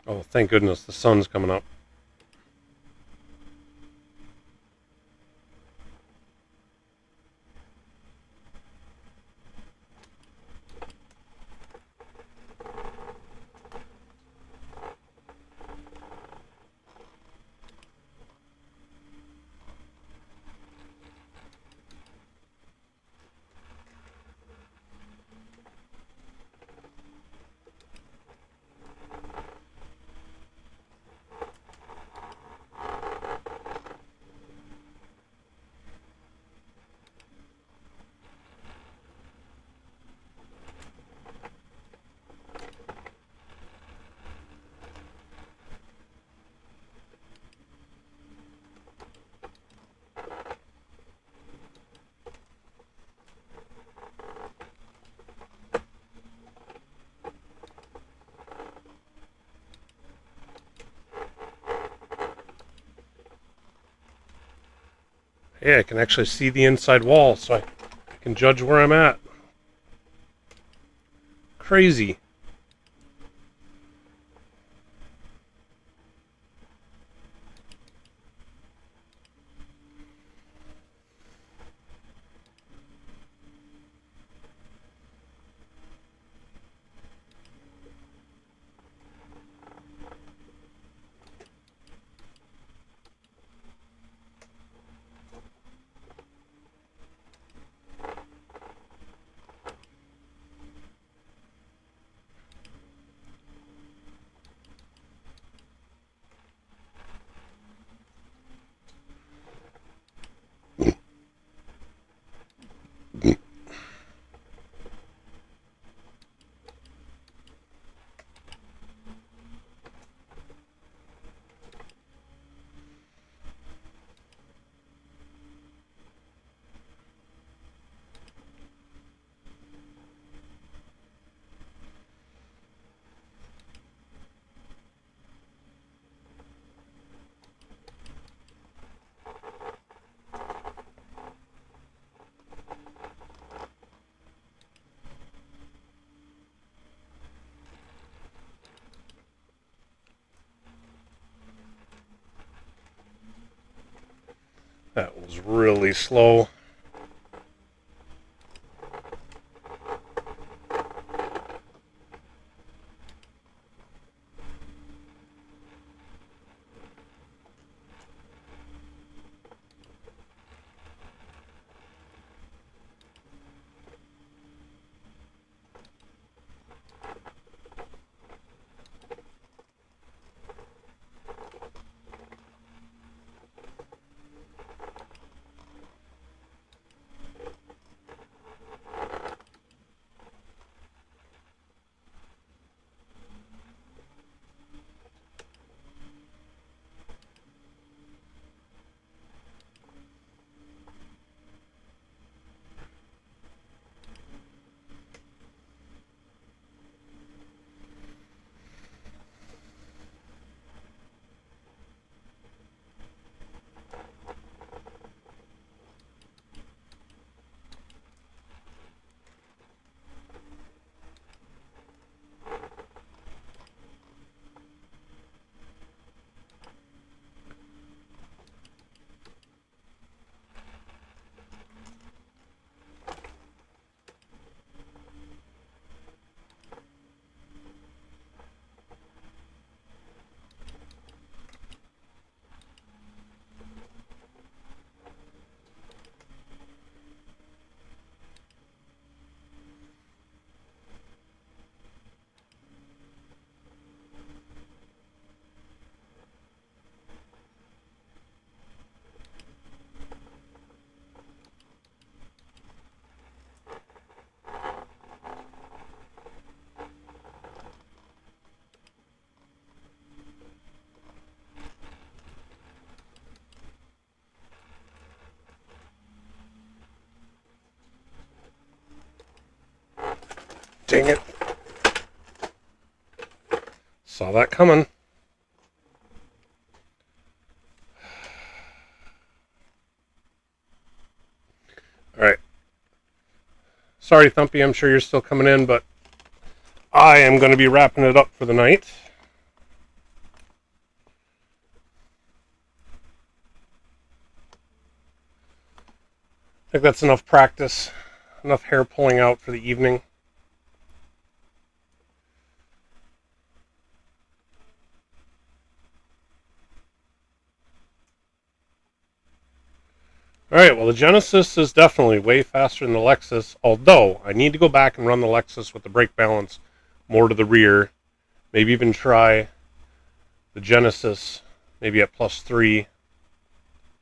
Oh, thank goodness the sun's coming up. Yeah, I can actually see the inside wall, so I can judge where I'm at. Crazy. That was really slow. Dang it. Saw that coming. Alright. Sorry, Thumpy, I'm sure you're still coming in, but I am going to be wrapping it up for the night. I think that's enough practice. Enough hair pulling out for the evening. Alright, well the Genesis is definitely way faster than the Lexus, although I need to go back and run the Lexus with the brake balance more to the rear. Maybe even try the Genesis, maybe at +3.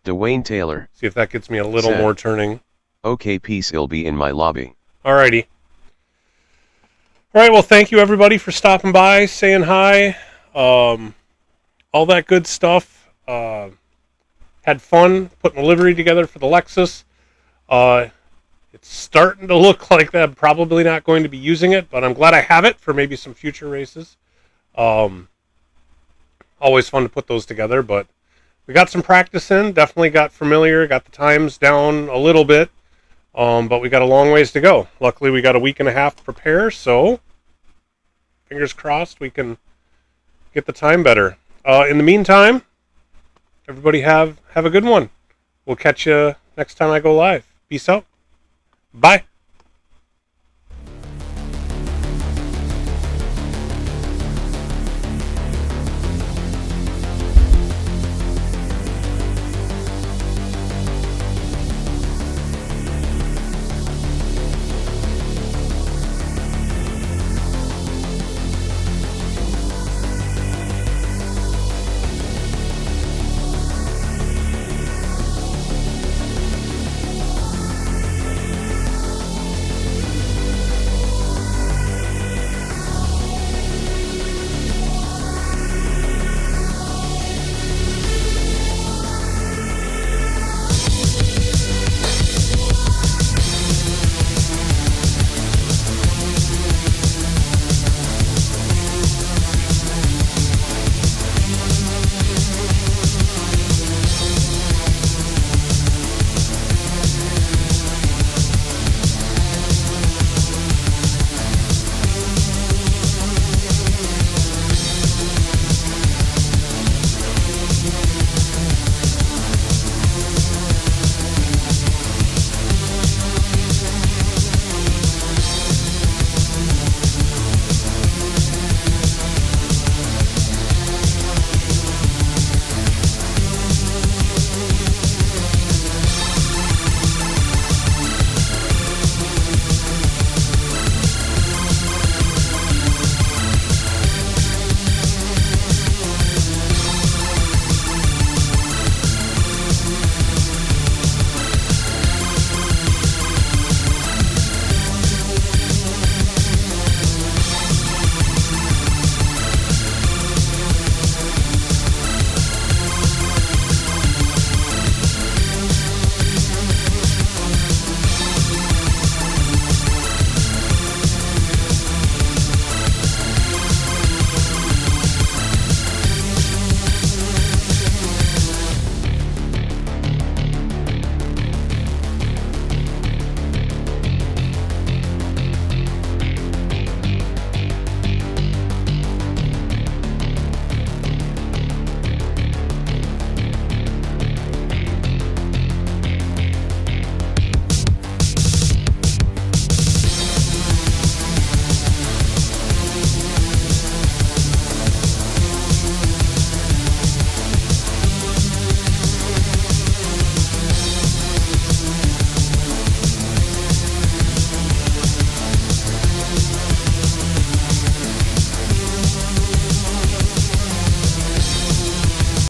Dwayne Taylor. See if that gets me a little more turning. Okay, peace, it'll be in my lobby. Alrighty. Alright, well thank you everybody for stopping by, saying hi, all that good stuff. Had fun putting the livery together for the Lexus. It's starting to look like I'm probably not going to be using it, but I'm glad I have it for maybe some future races. Always fun to put those together, but we got some practice in. Definitely got familiar, got the times down a little bit, but we got a long ways to go. Luckily, we got a week and a half to prepare, so fingers crossed we can get the time better. In the meantime, everybody have a good one. We'll catch you next time I go live. Peace out. Bye.